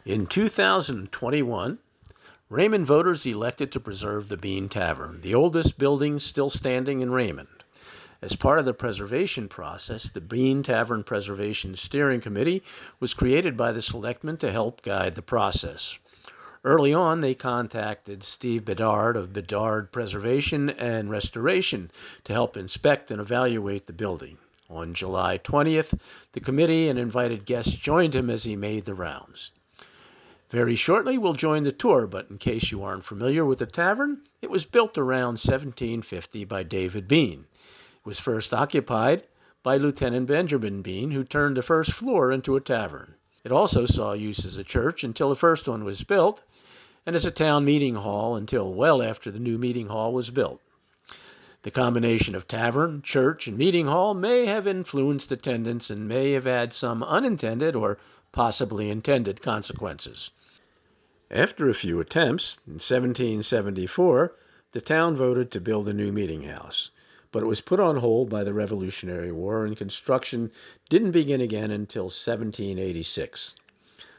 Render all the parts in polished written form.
In 2021, Raymond voters elected to preserve the Bean Tavern, the oldest building still standing in Raymond. As part of the preservation process, the Bean Tavern Preservation Steering Committee was created by the selectmen to help guide the process. Early on, they contacted Steve Bedard of Bedard Preservation and Restoration to help inspect and evaluate the building. On July 20th, the committee and invited guests joined him as he made the rounds. Very shortly, we'll join the tour, but in case you aren't familiar with the tavern, it was built around 1750 by David Bean. It was first occupied by Lieutenant Benjamin Bean, who turned the first floor into a tavern. It also saw use as a church until the first one was built, and as a town meeting hall until well after the new meeting hall was built. The combination of tavern, church, and meeting hall may have influenced attendance and may have had some unintended or possibly intended consequences. After a few attempts, in 1774, the town voted to build a new meeting house, but it was put on hold by the Revolutionary War and construction didn't begin again until 1786.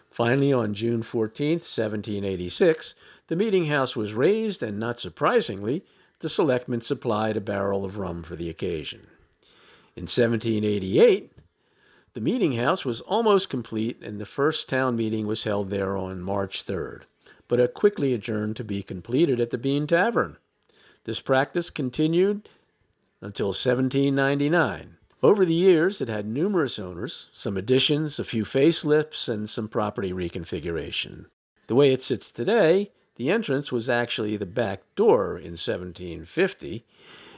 Finally, on June 14, 1786, the meeting house was raised and, not surprisingly, the selectmen supplied a barrel of rum for the occasion. In 1788, the meeting house was almost complete and the first town meeting was held there on March 3rd, but it quickly adjourned to be completed at the Bean Tavern. This practice continued until 1799. Over the years, it had numerous owners, some additions, a few facelifts, and some property reconfiguration. The way it sits today, the entrance was actually the back door in 1750,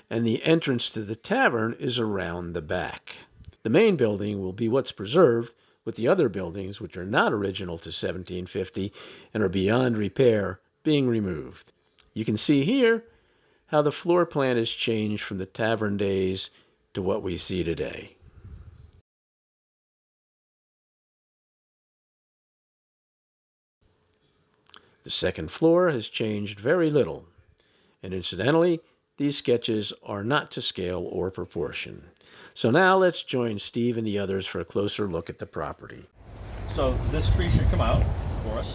and the entrance to the tavern is around the back. The main building will be what's preserved, with the other buildings, which are not original to 1750 and are beyond repair, being removed. You can see here how the floor plan has changed from the tavern days to what we see today. The second floor has changed very little, and incidentally, these sketches are not to scale or proportion. So now let's join Steve and the others for a closer look at the property. So this tree should come out for us.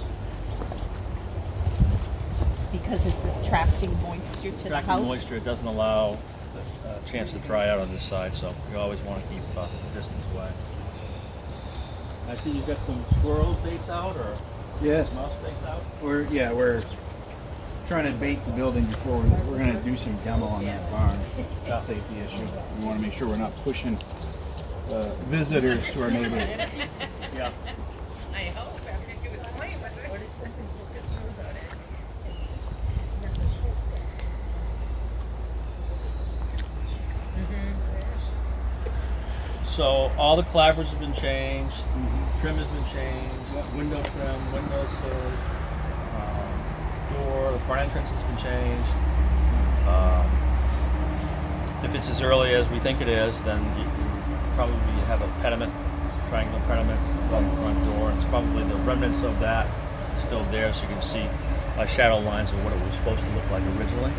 Because it's attracting moisture to the house? Moisture, it doesn't allow a chance to dry out on this side, so you always want to keep a distance away. I see you've got some squirrel baits out, or yes, mouse baits out? We're trying to bait the building before we're going to do some demo on that barn. Yeah. Safety issue. We want to make sure we're not pushing visitors to our neighborhood. Yeah. I hope after she was playing with it. So all the clapboards have been changed, trim has been changed, window trim, windowsills, door, the front entrance has been changed. If it's as early as we think it is, then you probably have a pediment, triangle pediment above the front door. It's probably the remnants of that still there, so you can see shadow lines of what it was supposed to look like originally.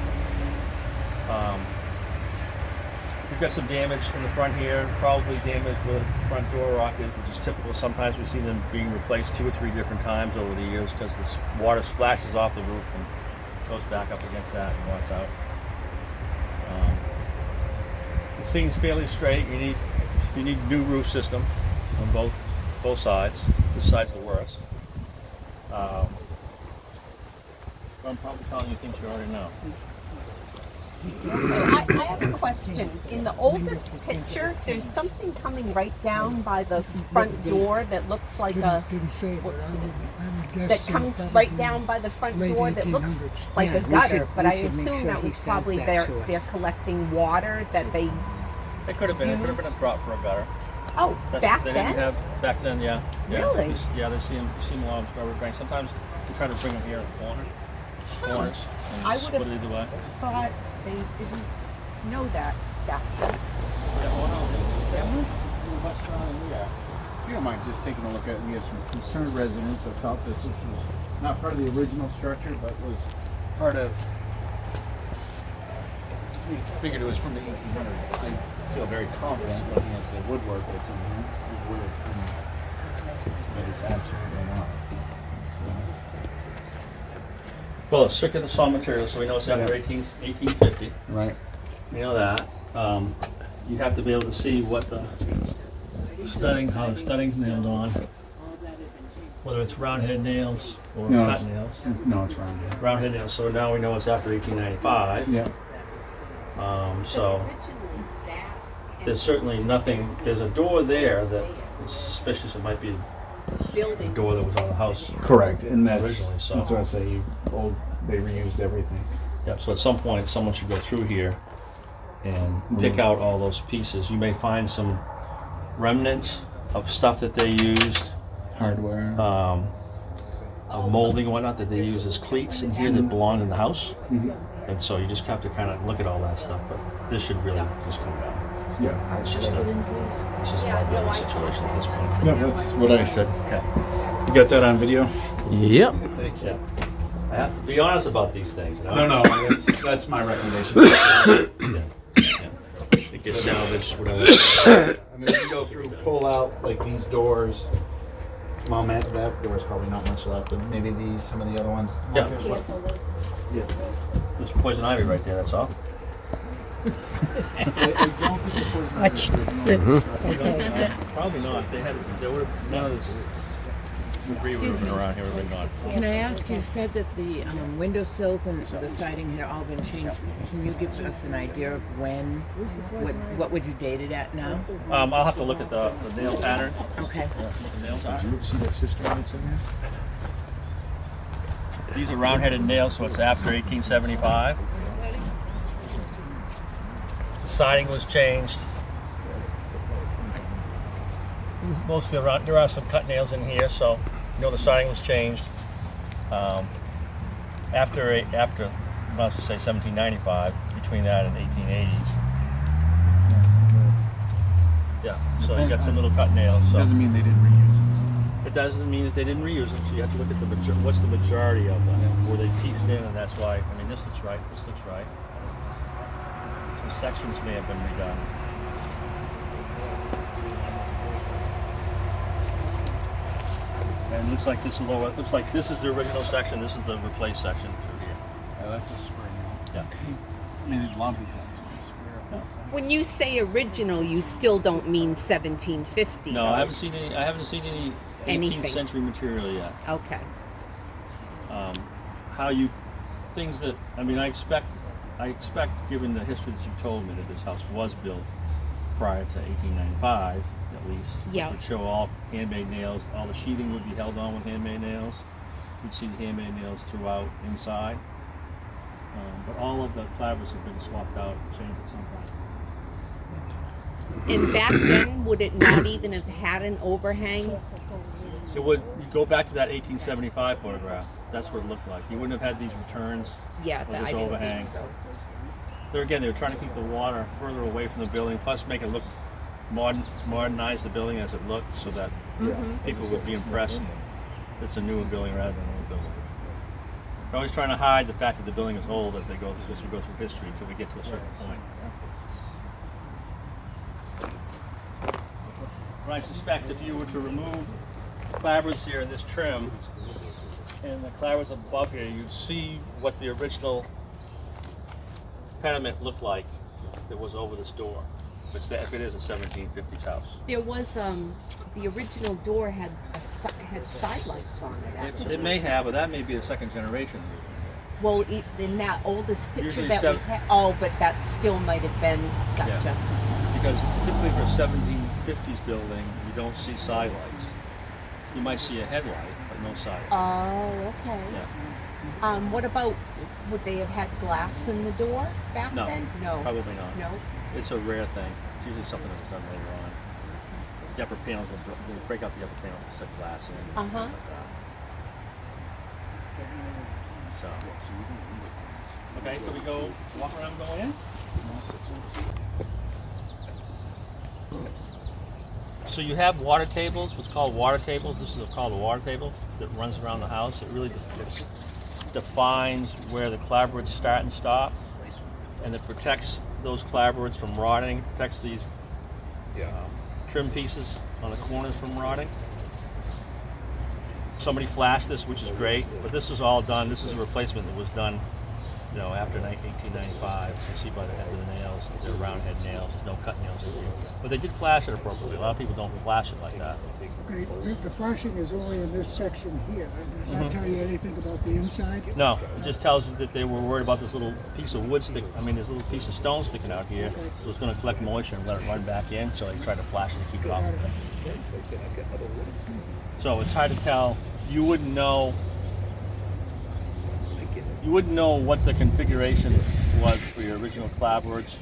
We've got some damage in the front here, probably damage where the front door rock is, which is typical. Sometimes we see them being replaced 2 or 3 different times over the years because the water splashes off the roof and goes back up against that and walks out. The thing's fairly straight. You need new roof system on both sides. This side's the worst. I'm probably telling you things you already know. So I have a question. In the oldest picture, there's something coming right down by the front door that looks like that comes right down by the front door that looks like a gutter, but I assume that was probably they're collecting water that they. It could have been. It could have been a drop for a gutter. Oh, back then? Back then, yeah. Really? Yeah, they see them a lot of strawberry banks. Sometimes we try to bring them here in the corners. And I would split it either way. have thought they didn't know that back then. If you don't mind just taking a look at it, we have some concerned residents that felt this was not part of the original structure, but was part of, we figured it was from the 1800s. feel very confident looking at the woodwork that's in here. But it's absolutely not. Well, it's strictly the saw material, so we know it's after 1850. Right. We know that. You'd have to be able to see what the studding, how the studding's nailed on, whether it's round-head nails or No, cut it's- nails. No, it's round. Round-head nails. So now we know it's after 1895. Yeah. So there's certainly nothing. There's a door there that is suspicious. It might be a Building. door that was on the house. Correct, and that's Originally, so- that's what I say. They reused everything. Yep. So at some point, someone should go through here and pick out all those pieces. You may find some remnants of stuff that they used, Hardware. of molding and whatnot that they use as cleats in here that belonged in the house. And so you just have to kind of look at all that stuff. But this should really just come down. Yeah. It's just a liability situation at this point. Yeah, that's what I said. Okay. You got that on video? Yep. Yeah. I have to be honest about these things. You know? No, that's my recommendation. It gets salvaged, whatever. I mean, if you go through, pull out like these doors. Well, man, that door's probably not much left, but maybe these, some of the other ones. Yeah. Yeah. There's poison ivy right there, that's all. I don't think the poison Probably not. There would have, none of this debris would have been around here, would have been gone. Can I ask, you said that the windowsills and the siding had all been changed. Can you give us an idea of when? What would you date it at now? I'll have to look at the nail pattern. Okay. The nails are. Did you ever see that cistern that's in there? These are round-headed nails, so it's after 1875. The siding was changed. Mostly around, there are some cut nails in here, so you know the siding was changed. After, let's say 1795, between that and 1880s. Yeah, so you got some little cut nails. So. Doesn't mean they didn't reuse it. It doesn't mean that they didn't reuse them, so you have to look at what's the majority of them. Were they pieced in, and that's why, I mean, this looks right, this looks right. Some sections may have been redone. And it looks like this lower, it looks like this is the original section, this is the replaced section through here. Yeah, that's a spring. Yeah. I mean, it's lumpy things. When you say original, you still don't mean 1750. No, though. I haven't seen any 18th Anything. century material yet. Okay. Things that, I mean, I expect, given the history that you told me, that this house was built prior to 1895, at least. Yeah. Which would show all handmade nails. All the sheathing would be held on with handmade nails. You'd see the handmade nails throughout inside. But all of the clapboards have been swapped out and changed at some point. And back then, would it not even have had an overhang? It would, you go back to that 1875 photograph, that's what it looked like. You wouldn't have had these returns. Yeah, or I this didn't overhang. think so. They were trying to keep the water further away from the building, plus make it look modernize the building as it looked, so that people would be impressed it's a newer building rather than an old building. They're always trying to hide the fact that the building is old as we go through history until we get to a certain point. But I suspect if you were to remove clapboards here in this trim and the clapboards above here, you'd see what the original pediment looked like that was over this door. If it is a 1750s house. There was the original door had side lights on it. Actually. It may have, but that may be the second generation. Well, in that oldest picture Usually that we had, but that still might have been. Gotcha. Yeah. Because typically for a 1750s building, you don't see side lights. You might see a headlight, but no side light. Oh, okay. Yeah. What about, would they have had glass in the door back No, then? No. probably not. No. It's a rare thing. It's usually something that was done later on. The upper panels, they break out the upper panels and set glass in. Uh-huh. So. Okay, so we go walk around, go in. So you have water tables, what's called water tables. This is called a water table that runs around the house. It really defines where the clapboards start and stop, and it protects those clapboards from rotting, protects these trim pieces on the corners from rotting. Somebody flashed this, which is great, but this was all done. This is a replacement that was done, you know, after 1895. You see by the head of the nails, they're round head nails. There's no cut nails in here, but they did flash it appropriately. A lot of people don't flash it like that. Okay, the flashing is only in this section here. Does that tell you anything about the inside? No, it just tells you that they were worried about this little piece of wood this little piece of stone sticking out here. It was going to collect moisture and let it run back in, so they tried to flash it to keep it off. So it's hard to tell. You wouldn't know what the configuration was for your original clapboards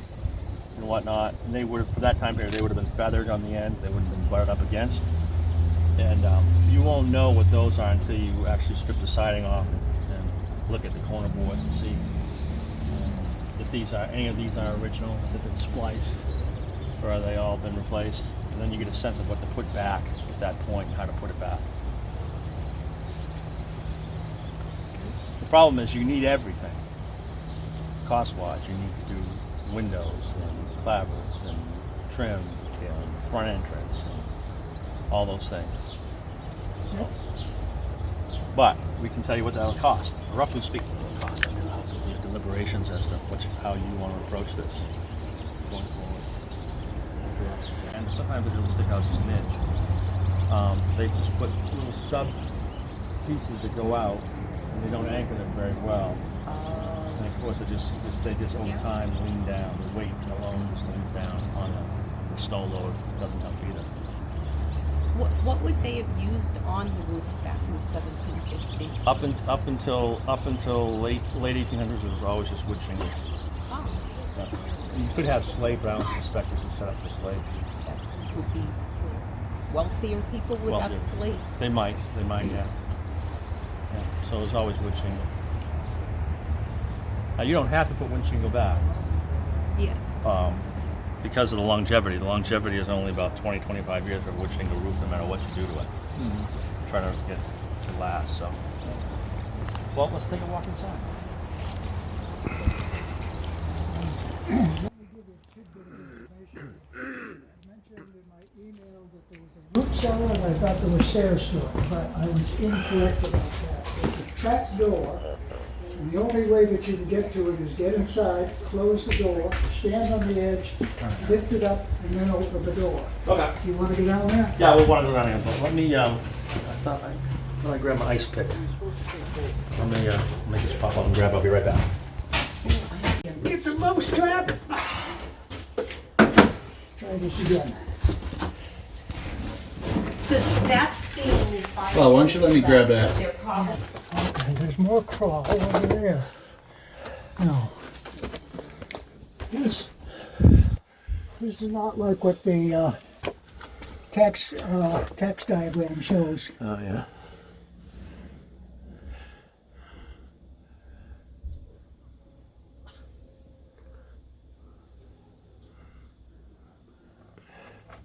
and whatnot. And they would, for that time period, they would have been feathered on the ends. They wouldn't have been butted up against. And you won't know what those are until you actually strip the siding off and look at the corner boards and see if any of these are original, if they've been spliced, or are they all been replaced. And then you get a sense of what to put back at that point and how to put it back. The problem is you need everything. Cost-wise, you need to do windows and clapboards and trim and front entrance and all those things. So, but we can tell you what that'll cost. Roughly speaking, it'll cost. I mean, I'll have to do deliberations as to how you want to approach this going forward. And sometimes it'll stick out just an inch. They just put little stub pieces that go out, and they don't anchor them very well. And of course, they just over time lean down. The weight alone just leans down on the snow load. Doesn't help either. What would they have used on the roof back in 1750? Up until late 1800s, it was always just wood shingles. Oh, Yeah. You could have slate, but I don't suspect this is set up for slate. that would be wealthier people would have Wealthier. slate. They might, yeah. So it was always wood shingle. Now you don't have to put wood shingle back Yes. because of the longevity. The longevity is only about 20-25 years of wood shingle roof, no matter what you do to it. Try to get it to last. So, well, let's take a walk inside. Let me give you a tidbit of information. I mentioned in my email that there was a root cellar and I thought there were stairs to it, but I was incorrect about that. It's a trap door, and the only way that you can get to it is get inside, close the door, stand on the edge, lift it up, and then open the door. Okay. Do you want to go down there? Yeah, we want to go down here, but let me, I thought I grabbed my ice pick. Let me make this pop up and grab. I'll be right back. Get the mouse trap! Try this again. So that's the only fire. Well, why don't you let me grab that? They're probably Okay, there's more crawl over there. No. This is not like what the tax diagram shows. Oh, yeah.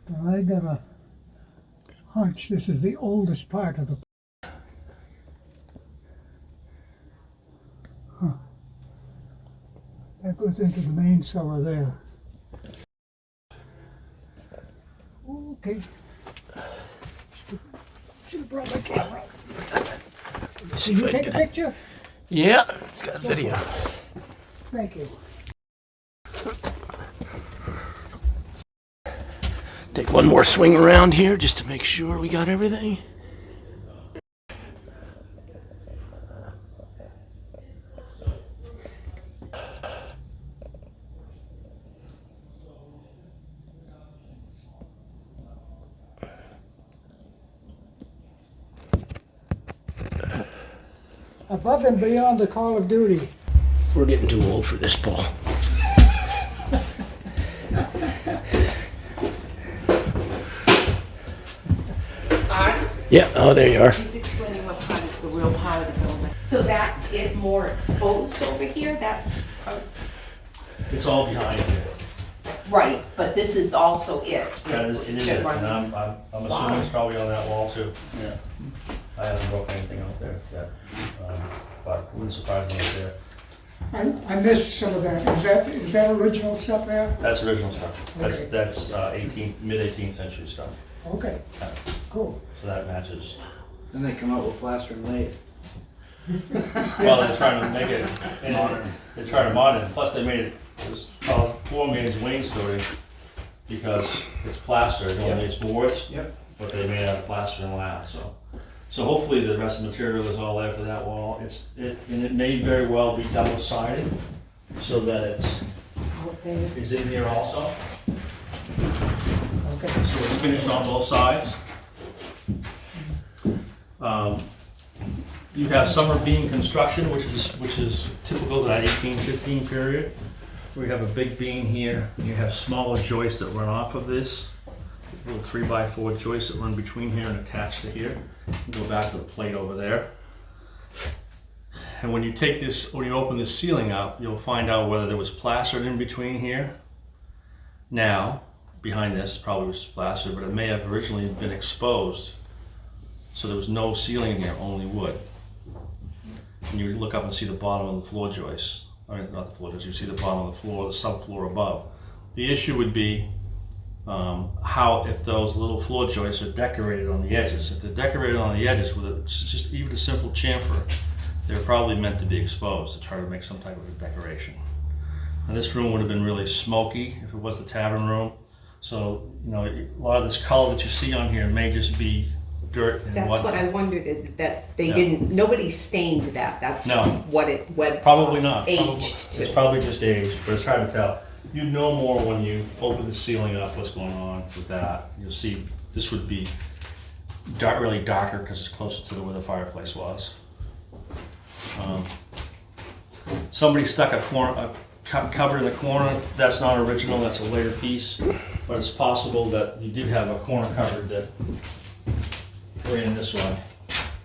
Now, I got a hunch this is the oldest part of the. Huh. That goes into the main cellar there. Okay. Should have brought my camera. See Can if you I take a can. picture? Yeah, it's got video. Thank you. Take one more swing around here just to make sure we got everything. Above and beyond the call of duty. We're getting too old for this, Paul. Yeah, oh, there you are. He's explaining what part is the real part of the building. so that's it more exposed over here. That's It's all behind here. right, but this is also it. Yeah, it is, That and runs- I'm assuming it's probably on that wall too. Yeah. I haven't broke anything out there yet, but it wouldn't surprise me if there. I missed some of that. Is that original stuff there? That's original stuff. That's Okay. that's mid 18th century stuff. Okay, cool. So that matches. Then they come out with plaster and lathe. Well, they're trying to make it modern. They're trying to modern. Plus, they made it was called poor man's wainscoting because it's plaster. It only needs boards, Yep. but they made it out of plaster and lath. So hopefully the rest of the material is all there for that wall. And it may very well be double sided, so that it's in here also. Okay. So it's finished on both sides. You have summer beam construction, which is typical of that 1815 period. We have a big beam here. You have smaller joists that run off of this, little 3x4 joists that run between here and attach to here. Go back to the plate over there. And when you take this, when you open this ceiling up, you'll find out whether there was plastered in between here. Now, behind this probably was plastered, but it may have originally been exposed. So there was no ceiling in here, only wood. And you look up and see the bottom of the floor joist. I mean, not the floor joist, you see the bottom of the floor, the subfloor above. The issue would be if those little floor joists are decorated on the edges. If they're decorated on the edges with just even a simple chamfer, they're probably meant to be exposed to try to make some type of a decoration. And this room would have been really smoky if it was the tavern room. So, you know, a lot of this color that you see on here may just be dirt and That's whatnot. what I wondered, that they Yeah. didn't, nobody stained that, that's No. what Probably not. aged It's to. probably just aged, but it's hard to tell. You know more when you open the ceiling up what's going on with that. You'll see this would be really darker because it's closer to where the fireplace was. Somebody stuck a cupboard in the corner. That's not original. That's a later piece, but it's possible that you did have a corner cupboard that ran this way.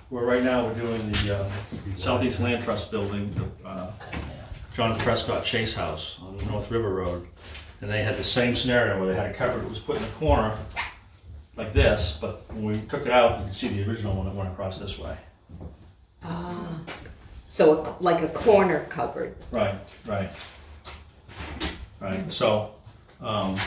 Where right now we're doing the Southeast Land Trust building, the John Prescott Chase House on North River Road. And they had the same scenario where they had a cupboard that was put in the corner like this, but when we took it out, you can see the original one that went across this way. So like a corner cupboard. Right. So, but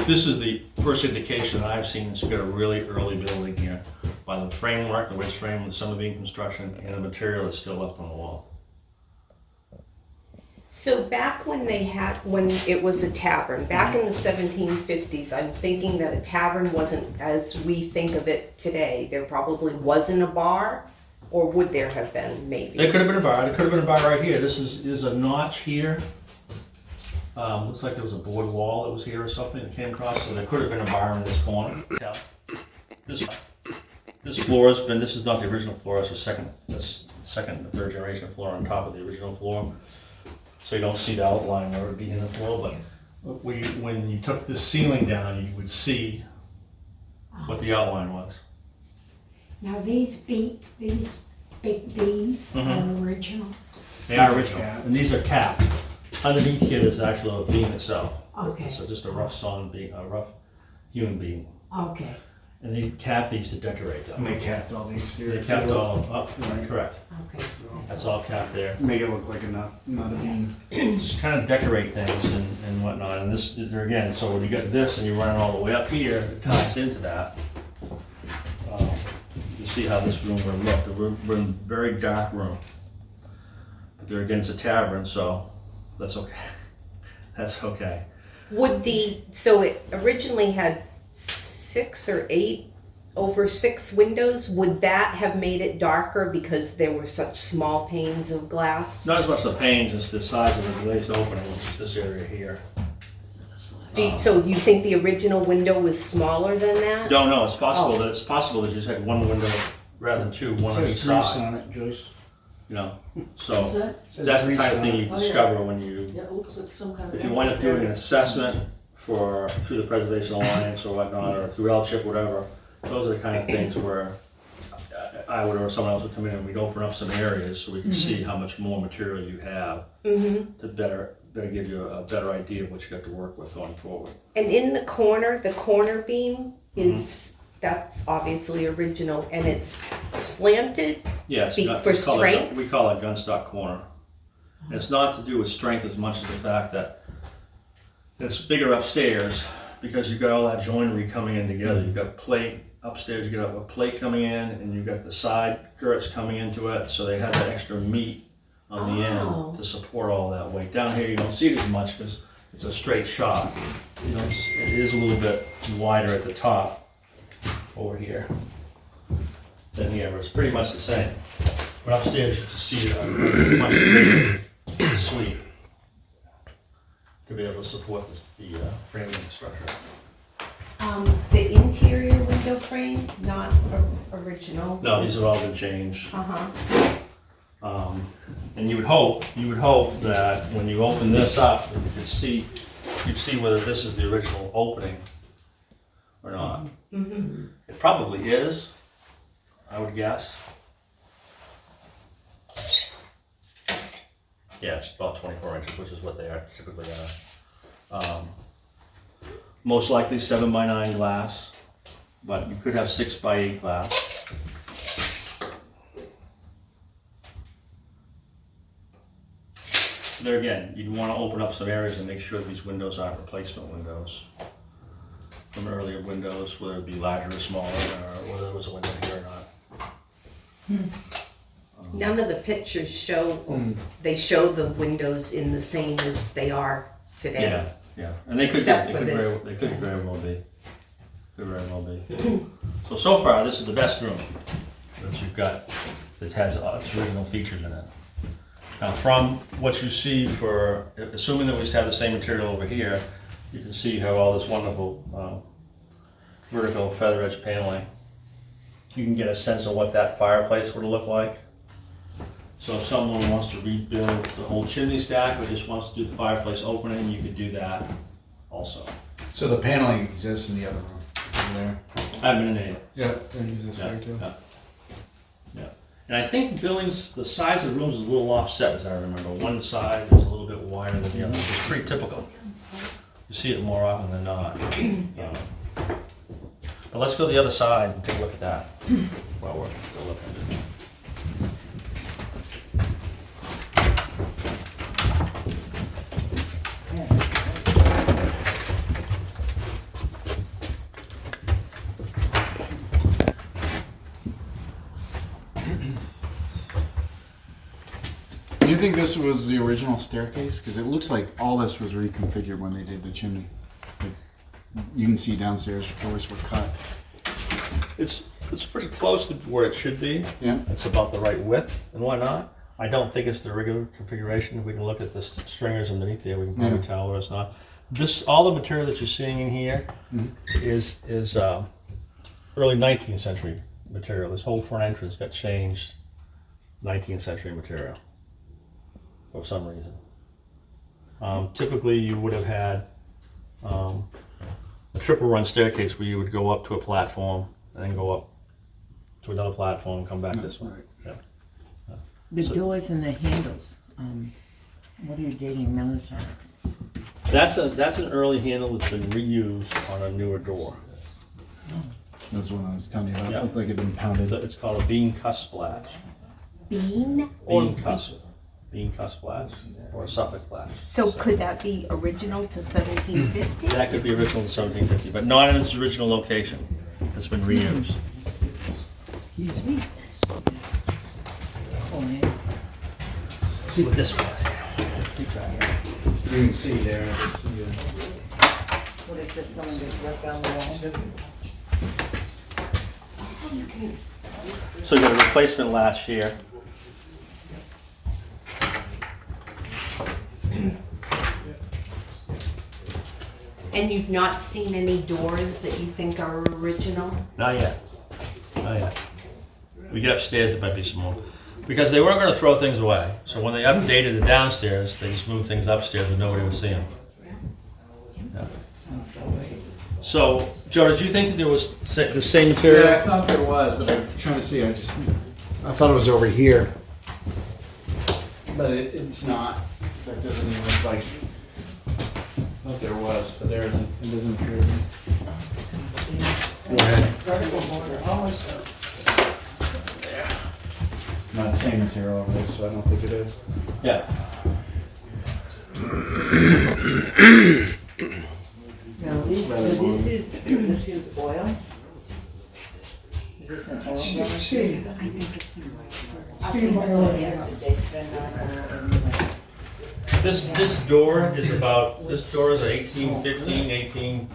this is the first indication that I've seen that you've got a really early building here by the framework, the way it's framed with summer beam construction, and the material that's still left on the wall. So back when it was a tavern, back in the 1750s, I'm thinking that a tavern wasn't as we think of it today. There probably wasn't a bar, or would there have been, maybe? There could have been a bar. There could have been a bar right here. This is a notch here. Looks like there was a board wall that was here or something that came across, so there could have been a bar in this corner. Yeah. This floor has been, this is not the original floor, it's the second and third generation floor on top of the original floor. So you don't see the outline where it would be in the floor, but when you took the ceiling down, you would see what the outline was. Now these big beams are original. They are original, and these are capped. Underneath here is actually a beam itself. Okay. So just a rough sawn beam, a rough hewn beam. Okay. And they capped these to decorate them. And they capped all the exterior. They capped all up, correct. Okay. That's all capped there. Make it look like not a beam. Just kind of decorate things and whatnot. And this, there again, so when you get this and you run it all the way up here, it ties into that. You see how this room would look. We're in a very dark room. But there again, it's a tavern, so that's okay. That's okay. So it originally had 6 or 8 over 6 windows. Would that have made it darker because there were such small panes of glass? Not as much the panes as the size of the glazed opening, which is this area here. So do you think the original window was smaller than that? Don't know. It's possible that you just had one window rather than two, one on each Says grease side. on it, Joyce. You know, so Says that's the grease kind of on thing it. you discover when you, Yeah, it looks like some kind of. if you wind up doing an assessment through the Preservation Alliance or whatnot, or through LCHIP, whatever. Those are the kind of things where I would or someone else would come in and we'd open up some areas so we can see how much more material you have to better give you a better idea of what you got to work with going forward. And in the corner beam is, that's obviously original, and it's slanted Yes, for strength? we call it gunstock corner. And it's not to do with strength as much as the fact that it's bigger upstairs because you've got all that joinery coming in together. You've got plate upstairs, you got a plate coming in, and you've got the side girts coming into it, so they have that extra meat on the end to support all that weight. Down here you don't see it as much because it's a straight shot. You know, it is a little bit wider at the top over here than here, but it's pretty much the same. But upstairs you can see a much bigger suite to be able to support the framing structure. The interior window frame, not original. No, these have all been changed. Uh-huh. And you would hope that when you open this up, you'd see whether this is the original opening or not. Mm-hmm. It probably is, I would guess. Yeah, it's about 24 inches, which is what they are typically are. Most likely 7x9 glass, but you could have 6x8 glass. There again, you'd want to open up some areas and make sure these windows aren't replacement windows from earlier windows, whether it be larger or smaller, or whether there was a window here or not. None of the pictures show, they show the windows in the same as they are today. Yeah, yeah, and they could, Except for very well be. Could very well be. So far, this is the best room that you've got that has its original features in it. Now, from what you see for, assuming that we have the same material over here, you can see how all this wonderful vertical feather edge paneling. You can get a sense of what that fireplace would look like. So if someone wants to rebuild the whole chimney stack or just wants to do the fireplace opening, you could do that also. So the paneling exists in the other room over there. I haven't been in it. Yeah, it exists there too. Yeah. Yeah. And I think the buildings, the size of the rooms is a little offset, as I remember. One side is a little bit wider than the other, which is pretty typical. You see it more often than not. But let's go to the other side and take a look at that while we're still looking. Do you think this was the original staircase? Because it looks like all this was reconfigured when they did the chimney. Like, you can see downstairs doors were cut. It's pretty close to where it should be. Yeah. It's about the right width and whatnot. I don't think it's the regular configuration. If we can look at the stringers underneath there, we can probably tell where it's not. All the material that you're seeing in here is early 19th century material. This whole front entrance got changed 19th century material for some reason. Typically you would have had a triple run staircase where you would go up to a platform and then go up to another platform and come back this way. Yeah. The doors and the handles, what are you dating those on? That's an early handle that's been reused on a newer door. That's what I was telling you about. Yeah. It looked like it had been pounded. It's called a bean cuss splash. Bean? Or Bean cuss splash or a Suffolk splash. So could that be original to 1750? That could be original in 1750, but not in its original location. It's been reused. Excuse me. Oh, yeah. See what this was. Keep track. You can see there. You can see it. What is this, someone just worked on the wall? So you got a replacement latch here. And you've not seen any doors that you think are original? Not yet. Not yet. We get upstairs, there might be some more. Because they weren't going to throw things away. So when they updated the downstairs, they just moved things upstairs and nobody would see them. Yeah. So, Joe, did you think that there was the same material? Yeah, I thought there was, but I'm trying to see. I thought it was over here, but it's not. That doesn't even look like. I thought there was, but there isn't. It doesn't appear to be. Go ahead. Not the same material over there, so I don't think it is. Yeah. Now, is this use oil? Is this an oil? Steam. Steam by oil, Did yeah. they spend on oil and like? This door is an 1815, 1810,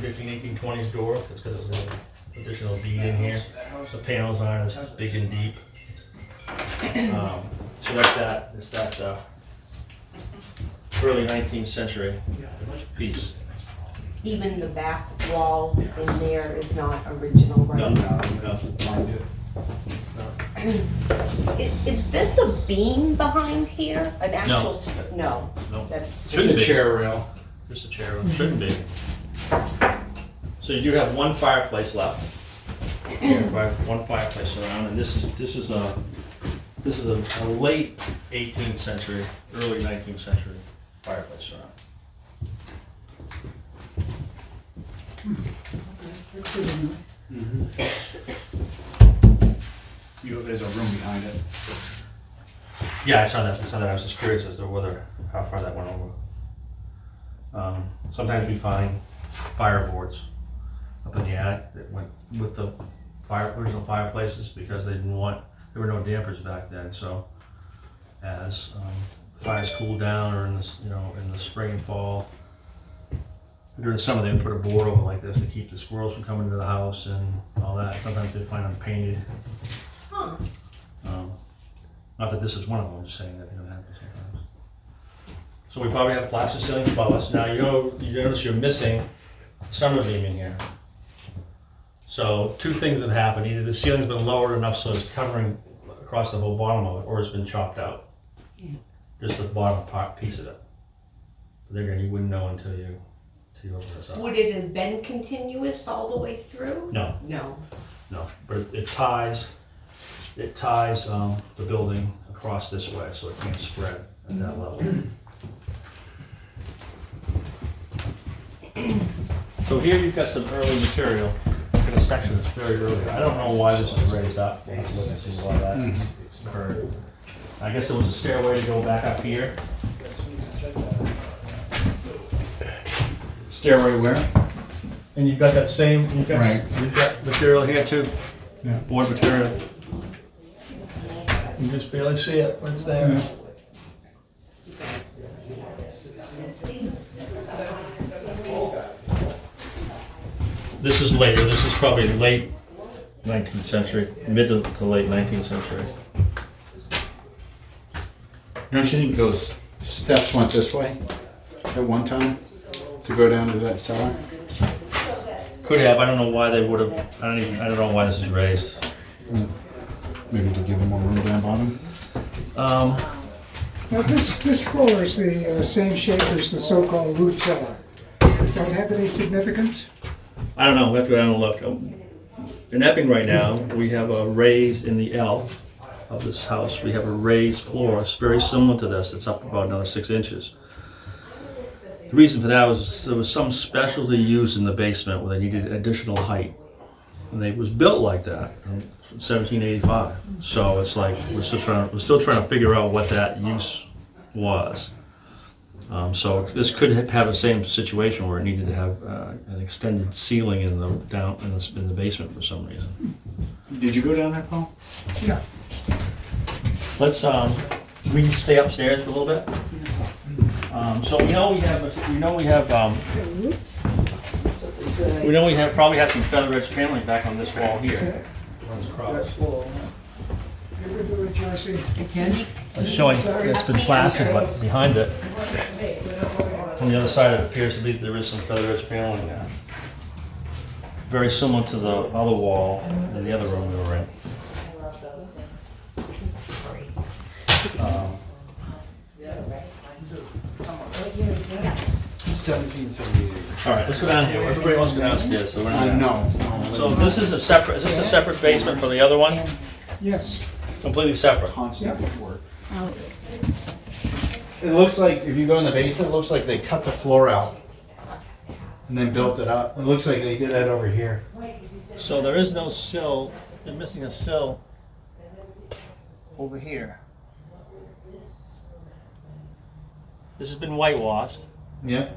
1815, 1820s door. It's because there's an additional bead in here. The panels aren't as big and deep. So that's that. It's that early 19th century piece. Even the back wall in there is not original, right? Is this a beam behind here? An actual, no, No. that's Shouldn't just, be. Chair rail. Just a chair. Shouldn't be. So you do have one fireplace left. One fireplace around, and this is a late 18th century, early 19th century fireplace around. There's a room behind it. Yeah, I saw that. I was just curious as to how far that went over. Sometimes we find fireboards up in the attic that went with the original fireplaces because there were no dampers back then. So as fires cooled down, or in the spring and fall, during the summer they would put a board over like this to keep the squirrels from coming into the house and all that. Sometimes they'd find them painted. Not that this is one of them, I'm just saying that they don't happen sometimes. So we probably have plaster ceilings above us. Now you notice you're missing summer beam in here. So two things have happened. Either the ceiling's been lowered enough so it's covering across the whole bottom of it, or it's been chopped out. Just the bottom piece of it. But again, you wouldn't know until you open this up. would it have been continuous all the way through? No. No. No, but it ties the building across this way, so it can't spread at that level. So here you've got some early material. Look at a section that's very early. I don't know why this is raised up. We'll have to look and see why that occurred. I guess there was a stairway to go back up here. Stairway where? And you've got that same, Right. you've got material here too. Yeah. Board material. You just barely see it, but it's there. This is later. This is probably late 19th century, mid to late 19th century. Don't you think those steps went this way at one time to go down to that cellar? Could have. I don't know why they would have. I don't know why this is raised. Maybe to give them more room down bottom? Now, this floor is the same shape as the so-called root cellar. Does that have any significance? I don't know. We have to go down and look. In Epping right now, we have a raised in the L of this house. We have a raised floor. It's very similar to this. It's up about another 6 inches. The reason for that was there was some specialty used in the basement where they needed additional height. And it was built like that in 1785. So it's like we're still trying to figure out what that use was. So this could have the same situation where it needed to have an extended ceiling in the basement for some reason. Did you go down there, Paul? Yeah. Let's can we stay upstairs for a little bit? So we know we probably have some feather edge paneling back on this wall here. Runs across. You ever do it, Joycey? It's showing it's been plastered, but behind it, on the other side, it appears to be there is some feather edge paneling there. Very similar to the other wall in the other room we were in. Sorry. 1778. All right, let's go down here. Everybody wants to go downstairs, so we're I not. know. So this is a separate basement from the other one? Yes. Completely separate. Constant work. It looks like, if you go in the basement, it looks like they cut the floor out and then built it up. It looks like they did that over here. So there is no sill. They're missing a sill over here. This has been whitewashed. Yep.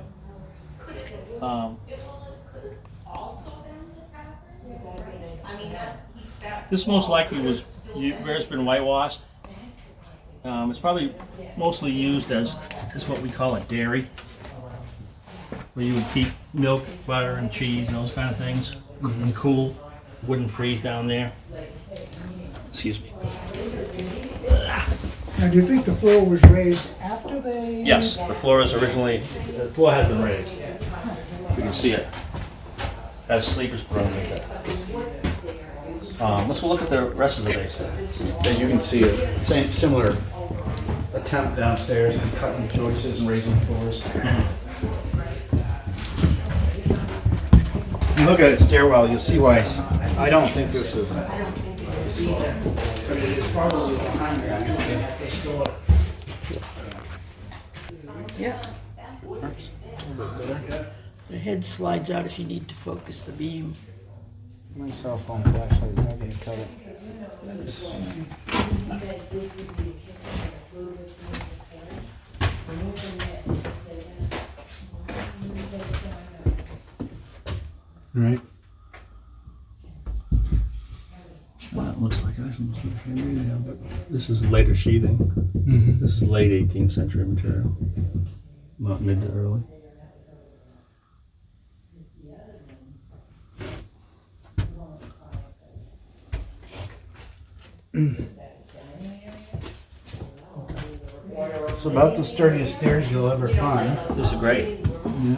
This most likely was where it's been whitewashed. It's probably mostly used as what we call a dairy, where you would keep milk, butter, and cheese and those kind of things, and cool. Wouldn't freeze down there. Excuse me. Now, do you think the floor was raised after they? Yes, the floor has been raised. You can see it. Has sleepers put underneath it. Let's go look at the rest of the basement. Yeah, you can see it. Same, similar attempt downstairs, cutting joists and raising floors. You look at the stairwell, you'll see why I don't think this is. It's probably behind the door. Yeah. The head slides out if you need to focus the beam. My cell phone flashlight, I'm gonna cut it. Right. Well, it looks like this. But this is later sheathing. Mm-hmm. This is late 18th century material, not mid to early. It's about the sturdiest stairs you'll ever find. This is great. Yeah.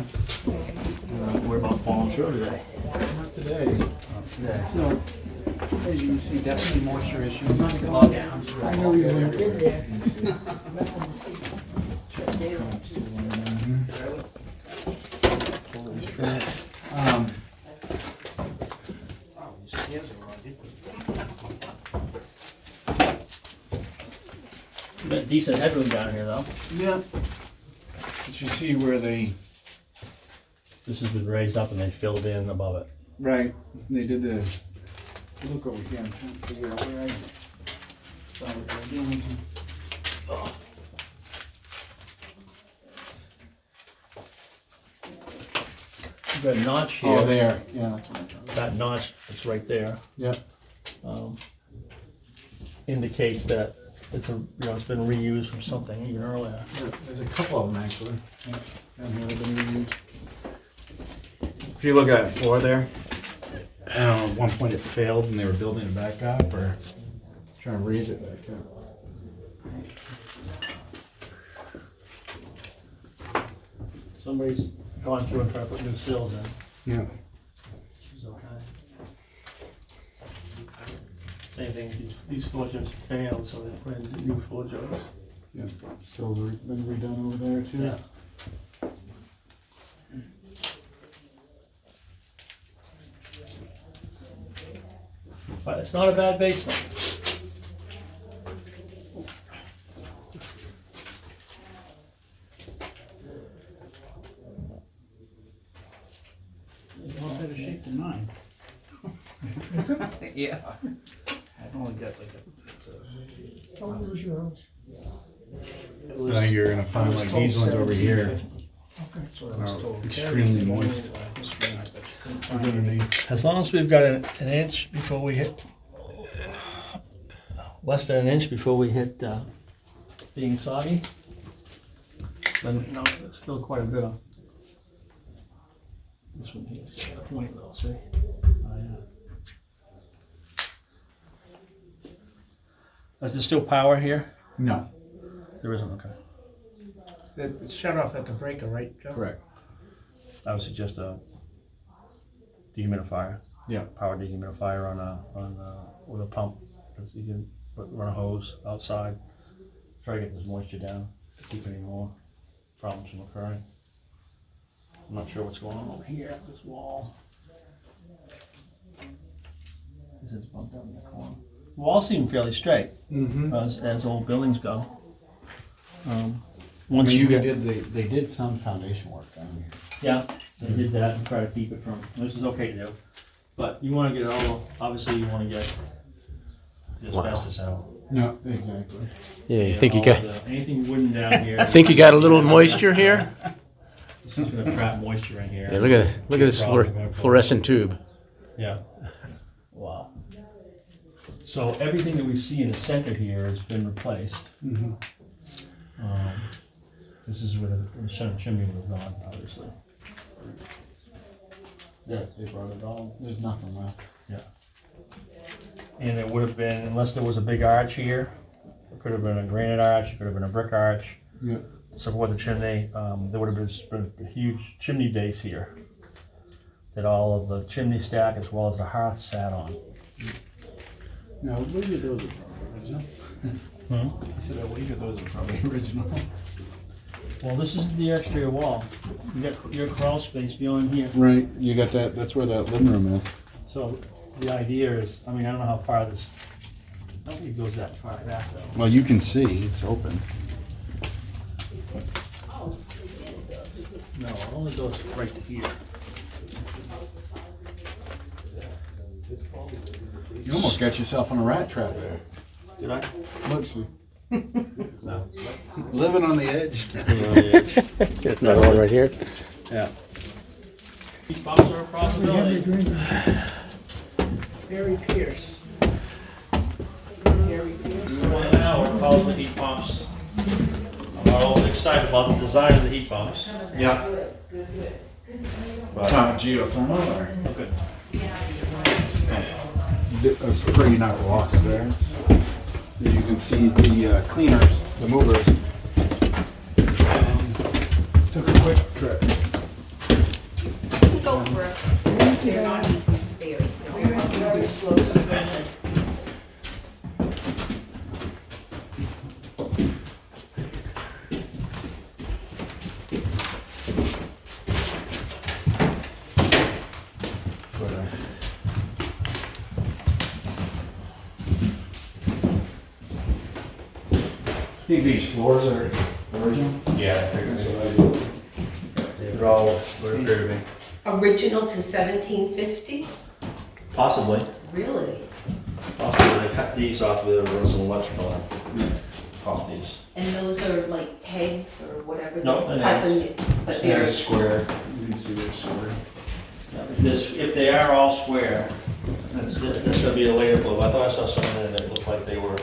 We're about falling through today. Not today. Today. No. As you can see, definitely moisture issues. Not a lot down. I know you were in there. We got decent headroom down here, though. Yeah. But you see where they, This has been raised up and they filled in above it. right, they did the, look over here, I'm trying to figure out where I saw what they were doing. We've got a notch here. Oh, there, yeah, that's what I'm talking about. That notch that's right there Yep. indicates that it's it's been reused from something even earlier. There's a couple of them actually. Yeah, down here they've been reused. If you look at that floor there, I don't know, at one point it failed and they were building it back up or trying to raise it back up. Somebody's gone through and tried to put new sills in. Yeah. Which is okay. Same thing, these floor joists failed, so they put in new floor joists. Yeah. Sills have been redone over there too. Yeah. But it's not a bad basement. It's a lot better shape than mine. Yeah. I've only got like How old was your house? I think you're gonna find like these ones over here Okay. are extremely moist. Underneath. As long as we've got an inch before we hit, less than an inch before we hit being soggy, then no, there's still quite a bit of. This one here is got a point though, see? Oh, yeah. Is there still power here? No. There isn't, okay. It's shut off at the breaker, right, Joe? Correct. I would suggest a dehumidifier. Yeah. Power dehumidifier with a pump. You can run a hose outside. Try to get this moisture down to keep any more problems from occurring. I'm not sure what's going on over here at this wall. This is bumped up in the corner. The walls seem fairly straight Mm-hmm. as old buildings go. Once Once you get, they did some foundation work down here. yeah, they did that and try to keep it from. This is okay to do, but you want to get all. Obviously, you want to get the asbestos out. No, exactly. Yeah, you Yeah, think you all got? anything wooden down here. Think you got a little moisture here? It's gonna trap moisture in here. Yeah, look at this Probably gonna- fluorescent tube. Yeah. Wow. So everything that we see in the center here has been replaced. This is where the center chimney was gone, obviously. Yeah, they brought it all. There's nothing left. Yeah. And it would have been, unless there was a big arch here, it could have been a granite arch, it could have been a brick arch. Yep. Support the chimney, there would have been a huge chimney base here that all of the chimney stack as well as the hearth sat on. Now, I believe those are probably original. I said, I believe those are probably original. Well, this is the exterior wall. You got your crawl space beyond here. Right, you got that, that's where that living room is. So the idea is, I mean, I don't know how far this, I don't think it goes that far back though. Well, you can see, it's open. No, it only goes right to here. You almost got yourself on a rat trap there. Did I? Look, see. No. Living on the edge. There's another one right here. Yeah. Heat pumps are a Henry possibility. Green. Harry Pierce. Harry Pierce. Well, now we're calling the heat pumps. I'm not all excited about the design of the heat pumps. Yeah. But, Geothermal or? okay. I prefer you not walk there. As you can see, the cleaners, the movers, took a quick trip. Go for us. They're not easy stairs. Very slow. I think these floors are original. Yeah, That's what I do. they're all very big. Original to 1750? Possibly. Really? Possibly. They cut these off with some electrical off these. And those are like pegs or whatever No, the they're type of, but They're they're, square. You can see they're square. If they are all square, that's gonna be a later flow. I thought I saw something there that looked like they were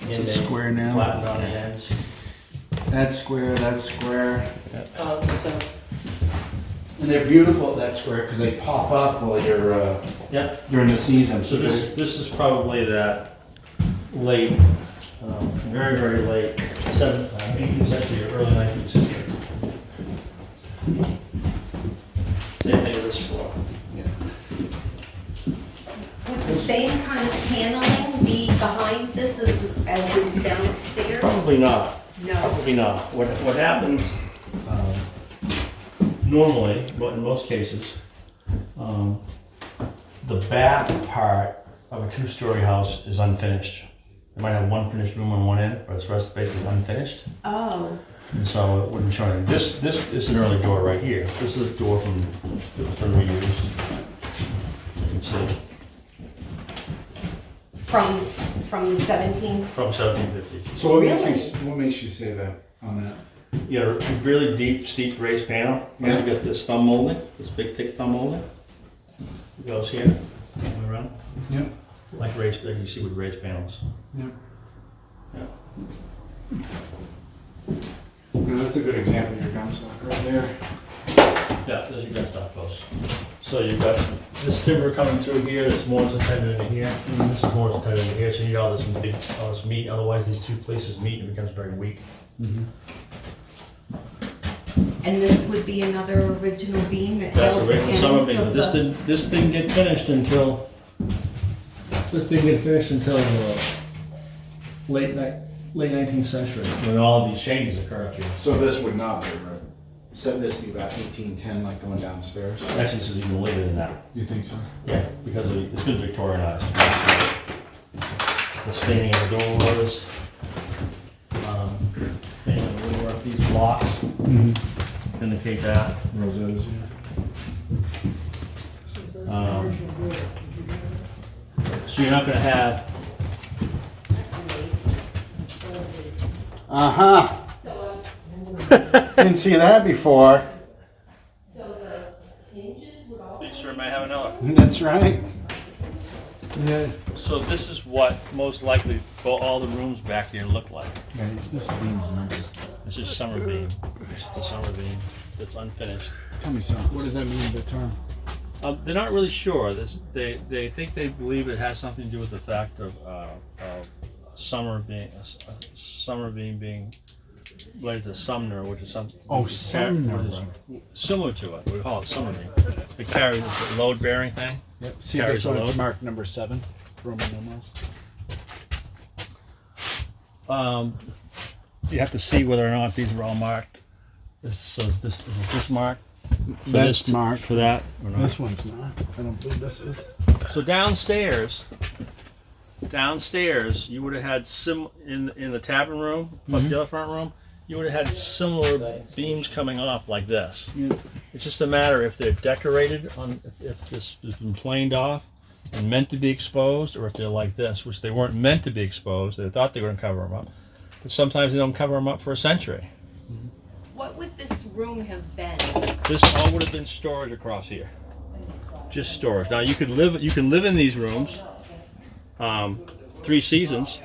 It's a square now. flattened on the ends. That's square, that's square. oh, so, And they're beautiful at that square because they pop up while you're Yeah. during the season. So this is probably that late, very, very late 18th century or early 19th century. Same thing with this floor. would the same kind of paneling be behind this as is downstairs? Probably not. No. Probably not. What happens normally, but in most cases, the back part of a two-story house is unfinished. They might have one finished room on one end, but it's rest basically unfinished. Oh, And so it wouldn't show anything. This is an early door right here. This is a door from reused. You can see from the 17th? from 1750s. So what Really? what makes you say that on that? You got a really deep, steep raised panel. Yeah. You got this thumb molding, this big thick thumb molding. It goes here, all the way around, Yep. like raised, like you see with raised panels. Yep. Yeah. No, that's a good example of your gun stock right there. Yeah, there's your gun stock post. So you've got this timber coming through here, this more intended into here, and this is more intended into here, so you need all this meat, otherwise these two places meet and it becomes very weak. And this would be another original beam that That's held the the original summer ends beam, of but this the... didn't get finished until, late 19th century, when all of these changes occurred here. So this would not be right. So this be about 1810, like the one downstairs. Actually, this is even later than that. You think so? Yeah, because it's been Victorianized. The staining of the doors, staining of the woodwork, these blocks indicate that. Rosettes. So you're not gonna have, Uh huh. Didn't see that before. Please, sir, may I have another? That's right. Yeah. So this is what most likely all the rooms back here look like. Yeah, it's this beam's number. This is summer beam. This is the summer beam that's unfinished. Tell me something. What does that mean, the term? They're not really sure. They think they believe it has something to do with the fact of summer being being related to Sumner, which is something. Sumner. Which is similar to it. We call it summer beam. It carries the load bearing thing. Yep. See Carries this one? the It's load. marked number 7. Roman numerals. You have to see whether or not these are all marked. So is this marked? For That's this, marked. for that. Or not? This one's not. I don't believe this is. So downstairs, you would have had in the tavern room plus the other front room. You would have had similar beams coming off like this. Yeah. It's just a matter if they're decorated on if this has been planed off and meant to be exposed, or if they're like this, which they weren't meant to be exposed. They thought they were going to cover them up, but sometimes they don't cover them up for a century. What would this room have been? This all would have been storage across here. Just storage. Now you can live in these rooms 3 seasons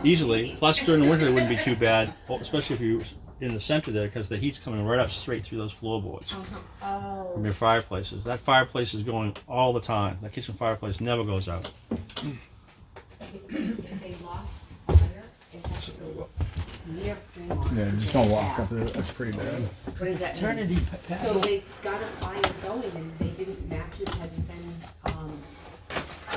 easily. Plus during the winter it wouldn't be too bad, especially if you're in the center there, because the heat's coming right up straight through those floorboards from your fireplaces. That fireplace is going all the time. That kitchen fireplace never goes out. If they lost fire, it has to go near Fremont. Yeah, just don't walk up there. That's pretty bad. What is that? Eternity So they got a fire going and they didn't, matches hadn't been,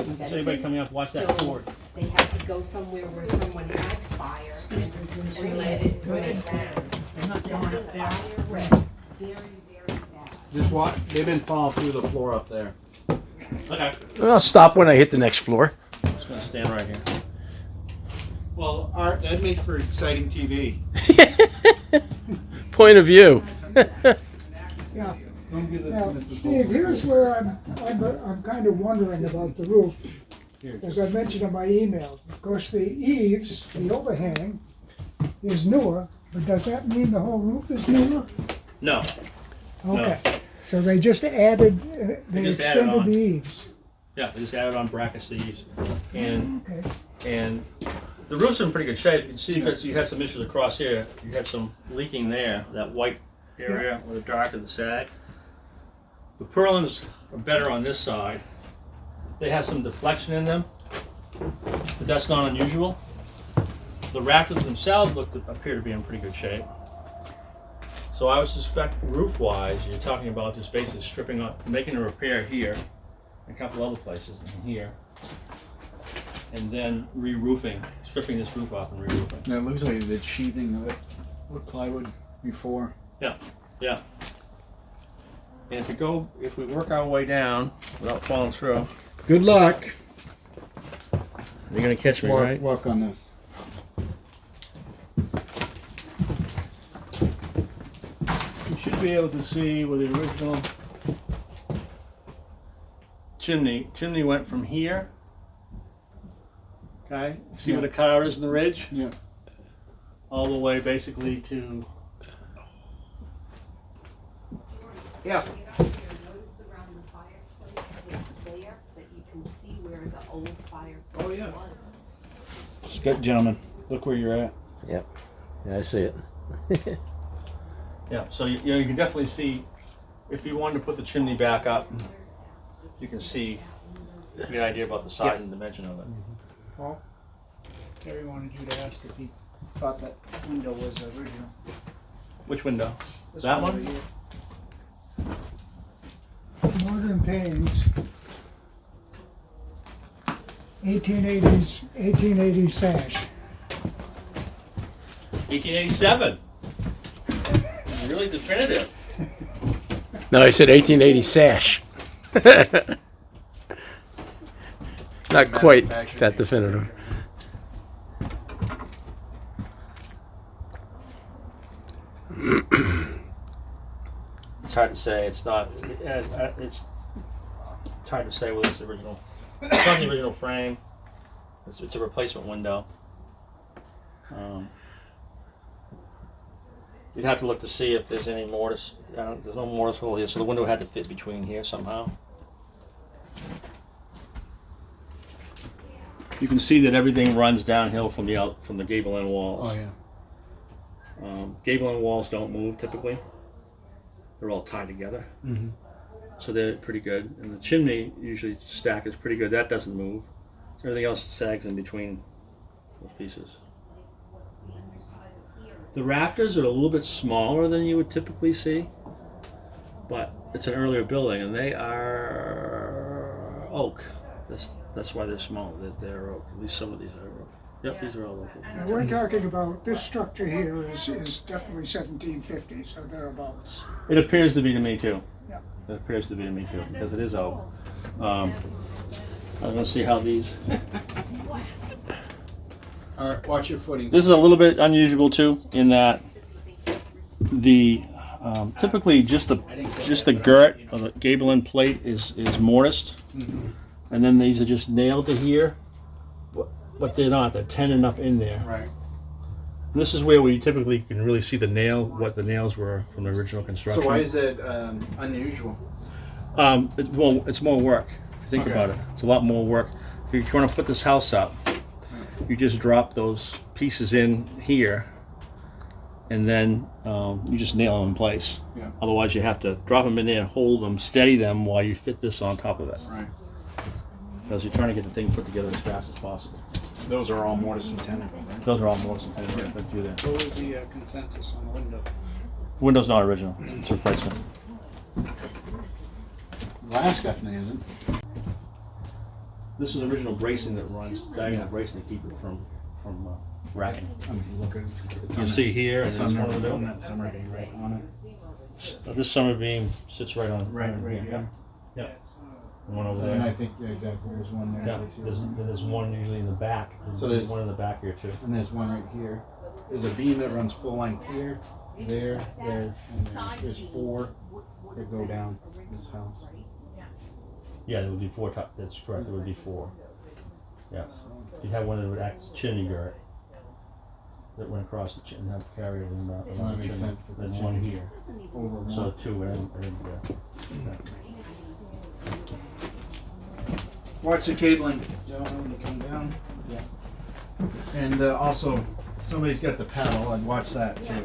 Is invented. anybody coming up? Watch that So cord. they had to go somewhere where someone had fire and let it burn down. They're not going up there. Fire went very, very bad. Just walk. They've been falling through the floor up there. Okay. I'll stop when I hit the next floor. I'm just gonna stand right here. Well, Art, that makes for exciting TV. Point of view. Yeah. Don't give this Now, to Mrs. Steve, here's where I'm kind of wondering about the roof. As I mentioned in my email, of course, the eaves, the overhang, is newer, but does that mean the whole roof is newer? No. Okay, so they just added, they just added extended on. the eaves. Yeah, they just added on brackets to eaves, and Okay, the roof's in pretty good shape. You can see because you had some issues across here. You had some leaking there, that white area with the dark of the sag. The purlins are better on this side. They have some deflection in them, but that's not unusual. The rafters themselves appear to be in pretty good shape. So I would suspect roof-wise, you're talking about just basically stripping up, making a repair here, and a couple other places in here, and then re-roofing, stripping this roof off and re-roofing. Yeah, it looks like they did sheathing of it with plywood before. Yeah. And if we work our way down without falling through, Good luck. you're gonna catch me, right? Walk on this. You should be able to see where the original chimney went from here. Okay, see where the cutout is in the ridge? Yeah. All the way basically to, Yeah. Notice around the fireplace, it's there, but you can see where the old fireplace was. Good gentlemen. Look where you're at. Yeah, I see it. yeah, so you can definitely see, if you wanted to put the chimney back up, you can see, get an idea about the size and dimension of it. Paul, Terry wanted you to ask if he thought that window was original. Which window? This That over one? here. modern panes, 1880s sash. 1887. Really definitive. No, I said 1880 sash. Not quite that definitive. It's hard to say. It's not. It's hard to say whether it's the original. It's not the original frame. It's a replacement window. You'd have to look to see if there's any mortise. There's no mortise hole here, so the window had to fit between here somehow. You can see that everything runs downhill from the gable end walls. Oh yeah. Gable end walls don't move typically. They're all tied together, so they're pretty good. And the chimney usually stack is pretty good. That doesn't move. So everything else sags in between those pieces. The rafters are a little bit smaller than you would typically see, but it's an earlier building, and they are oak. That's why they're small. They're oak. At least some of these are oak. Yep, these are all oak. Now, we're talking about, this structure here is definitely 1750s or thereabouts. It appears to be to me too. Yeah. It appears to be to me too, because it is oak. I'm gonna see how these. All right, watch your footing. This is a little bit unusual too, in that the typically just the girt or the gable end plate is mortised, and then these are just nailed to here, but they're not. They're tenon up in there. Right. And this is where we typically can really see what the nails were from the original construction. So why is it unusual? It's more work. If you think Okay. about it, it's a lot more work. If you want to put this house up, you just drop those pieces in here, and then you just nail them in place. Yeah. Otherwise, you have to drop them in there, hold them, steady them while you fit this on top of it. Right. Because you're trying to get the thing put together as fast as possible. Those are all mortise and tenon, right? Those are all mortise and tenon right through there. What was the consensus on the window? Window's not original; it's a replacement. Glass definitely isn't. This is original bracing that runs diagonal bracing to keep it from racking. I mean, look at it's You'll see here, and there's one summer of them. on that summer day right on it. This summer beam sits right on. Right here. here. Yeah. And one over And I there. think exactly there's one there. Yeah. There's one usually in the back. So there's- one in the back here too. And there's one right here. There's a beam that runs full length here, there, and there's 4 that go down this house. Yeah, there would be 4 top. That's correct. There would be 4. Yes. You'd have one that would act as chimney girt that went across the chimney and have to carry it in That around the makes chimney. sense. Then one here. Over So one. 2 and there. Watch the cabling, gentlemen, when you come down. Yeah. And also, somebody's got the paddle. I'd watch that too.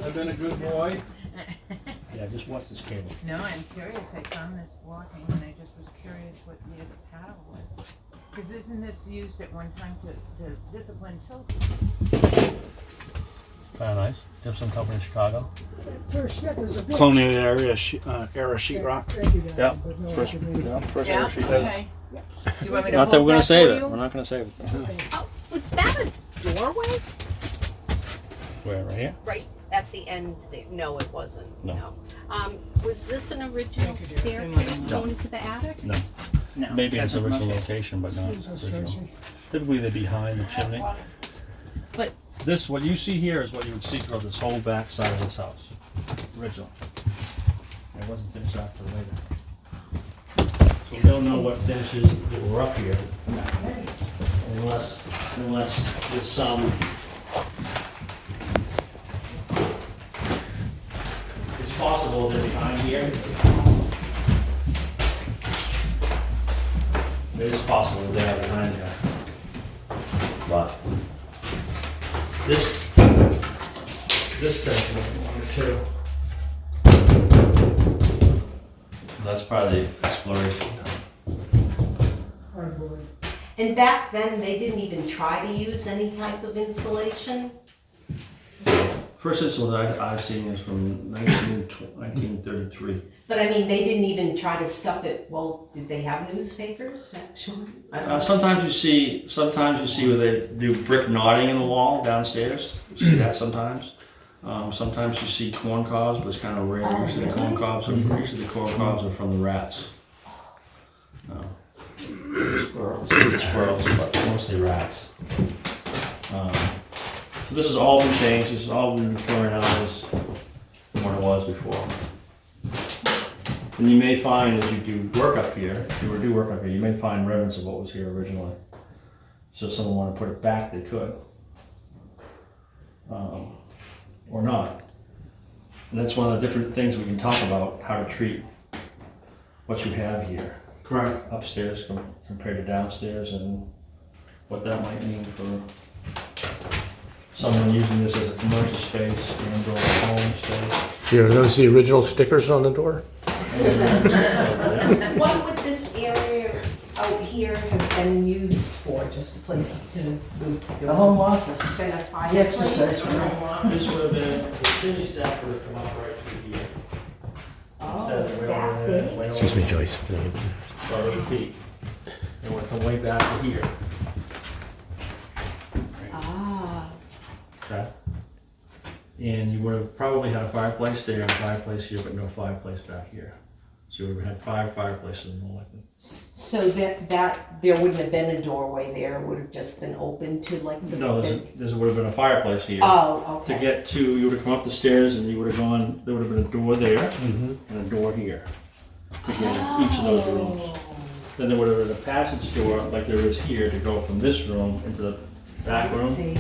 I've been a good boy. Yeah, just watch this cable. No, I'm curious. I found this walking and I just was curious what the paddle was. Because isn't this used at one time to discipline children? Kind of nice. Gypsum Company in Chicago. First, yeah, there's a big. Colonial era sheetrock. Thank you, Dan, Yeah. but no, I First, can read it. first Yeah, era sheetrock. okay. Do you want me to Not hold that we're gonna that save for it. you? We're not gonna save it. Oh, was that a doorway? Where, right here? Right at the end there? No, it wasn't. No. Was this an original staircase going to the attic? No. No. Maybe it's doesn't original look- location, but not Jesus, original. Tracy. Typically they're behind the chimney. But This, what you see here is what you would see throughout this whole back side of this house. Original. It wasn't finished out till later. So we don't know what finishes that were up here. Unless there's some. It's possible they're behind here. It is possible that they are behind there. But this thing, 1 or 2. That's part of the exploration. Hardboard. and back then they didn't even try to use any type of insulation. First insulation I've seen is from 1933. But I mean, they didn't even try to stuff it. Well, did they have newspapers? Actually, I don't know. Sometimes you see where they do brick knotting in the wall downstairs. You see that sometimes. Sometimes you see corn cobs, but it's kind of rare. Usually the corn cobs are from the rats. Squirrels, but mostly rats. So this has all been changed. This has all been reorganized from what it was before. And you may find as you do work up here, if you were to do work up here, you may find remnants of what was here originally. So if someone wanted to put it back, they could. or not. And that's one of the different things we can talk about, how to treat what you have here. Correct. Upstairs compared to downstairs, and what that might mean for someone using this as a commercial space and or a home space. Here, are those the original stickers on the door? What would this area out here have been used for? Just a place to The home office. been a The fireplace? exercise room. This would have been, the chimney stack would have come up right through here. Instead of way that over there, big? way over Excuse me, there, Joyce. about 8 feet. And would come way back to here. Ah, Okay. And you would have probably had a fireplace there and a fireplace here, but no fireplace back here. So you would have had 5 fireplaces more likely. so that there wouldn't have been a doorway there, it would have just been open to like the. No, there would have been a fireplace here. Oh, To okay. get to, you would have come up the stairs and you would have gone, there would have been a door there and a door here to get in each of those rooms. Oh. Then there would have been a passage door like there is here to go from this room into the back I room. see.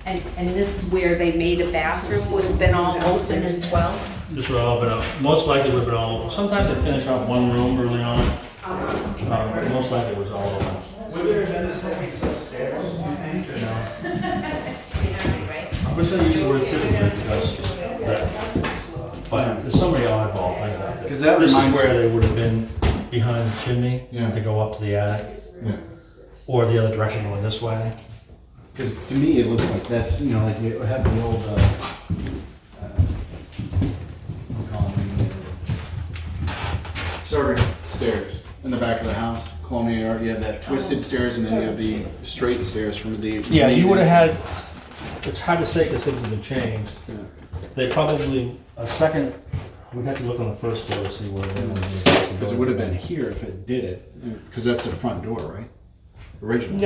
And this where they made a bathroom would have been all open as well? This would all been, most likely would have been all, sometimes they finish off one room early on, but most likely it was all open. Would there have been a second set of stairs, do you think, or no? I'm just gonna use the word typically because that, but there's so many oddball things out there. 'Cause that This is reminds where me- they would have been behind the chimney Yeah. to go up to the attic, Yeah. or the other direction going this way. Because to me, it looks like that's, you know, like you have the old, I'm calling them serving stairs in the back of the house. Colonial art, you have that twisted stairs and then you have the straight stairs from the. Yeah, you would have had, it's hard to say because things have been changed. Yeah. They probably, a second, we'd have to look on the first floor to see where they were. Because it would have been here if it did it, because that's the front door, right? Originally.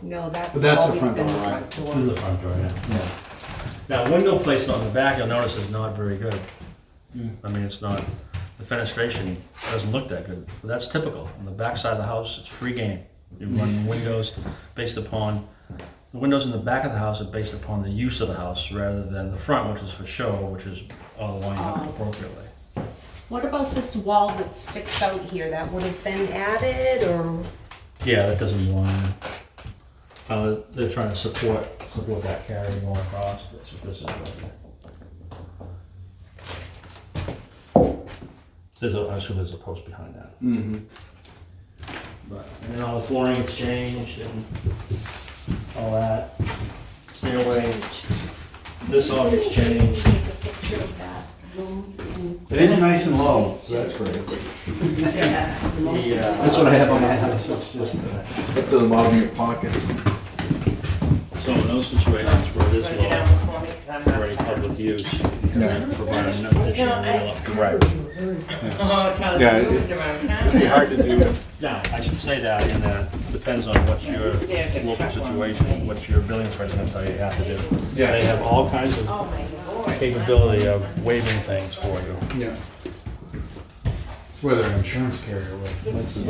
No, that's But that's the always front been the door, front right? This is door. the front door, yeah. Yeah. Now, window placement on the back, you'll notice is not very good. Mm. I mean, it's not, the fenestration doesn't look that good. But that's typical. On the back side of the house, it's free game. You run windows based upon, the windows in the back of the house are based upon the use of the house rather than the front, which is for show, which is all lined up Oh. appropriately. What about this wall that sticks out here? That would have been added or? Yeah, that doesn't belong. They're trying to support that carriage going across. That's what this is right there. I assume there's a post behind that. Mm-hmm. But, and then all the flooring gets changed and all that. Stairway, this all gets changed. Take a picture of that room. It is nice and low, so that's great. Yeah. That's what I have on my house, it's just up to the bottom of your pockets. So in those situations where it is Put it down low, before me, 'cause I'm not for any public fast. use, Yeah. provide an additional rail up to Right. Oh, tell Yeah, the moves it's- around It'd be town. hard to do. Now, I should say that in that depends on what your These stairs are local cut one situation, way. what your building inspector's gonna tell you you have to do. Yeah. They have all kinds Oh, of my Lord. capability of waiving things for you. Yeah. It's whether an insurance carrier would. That's the-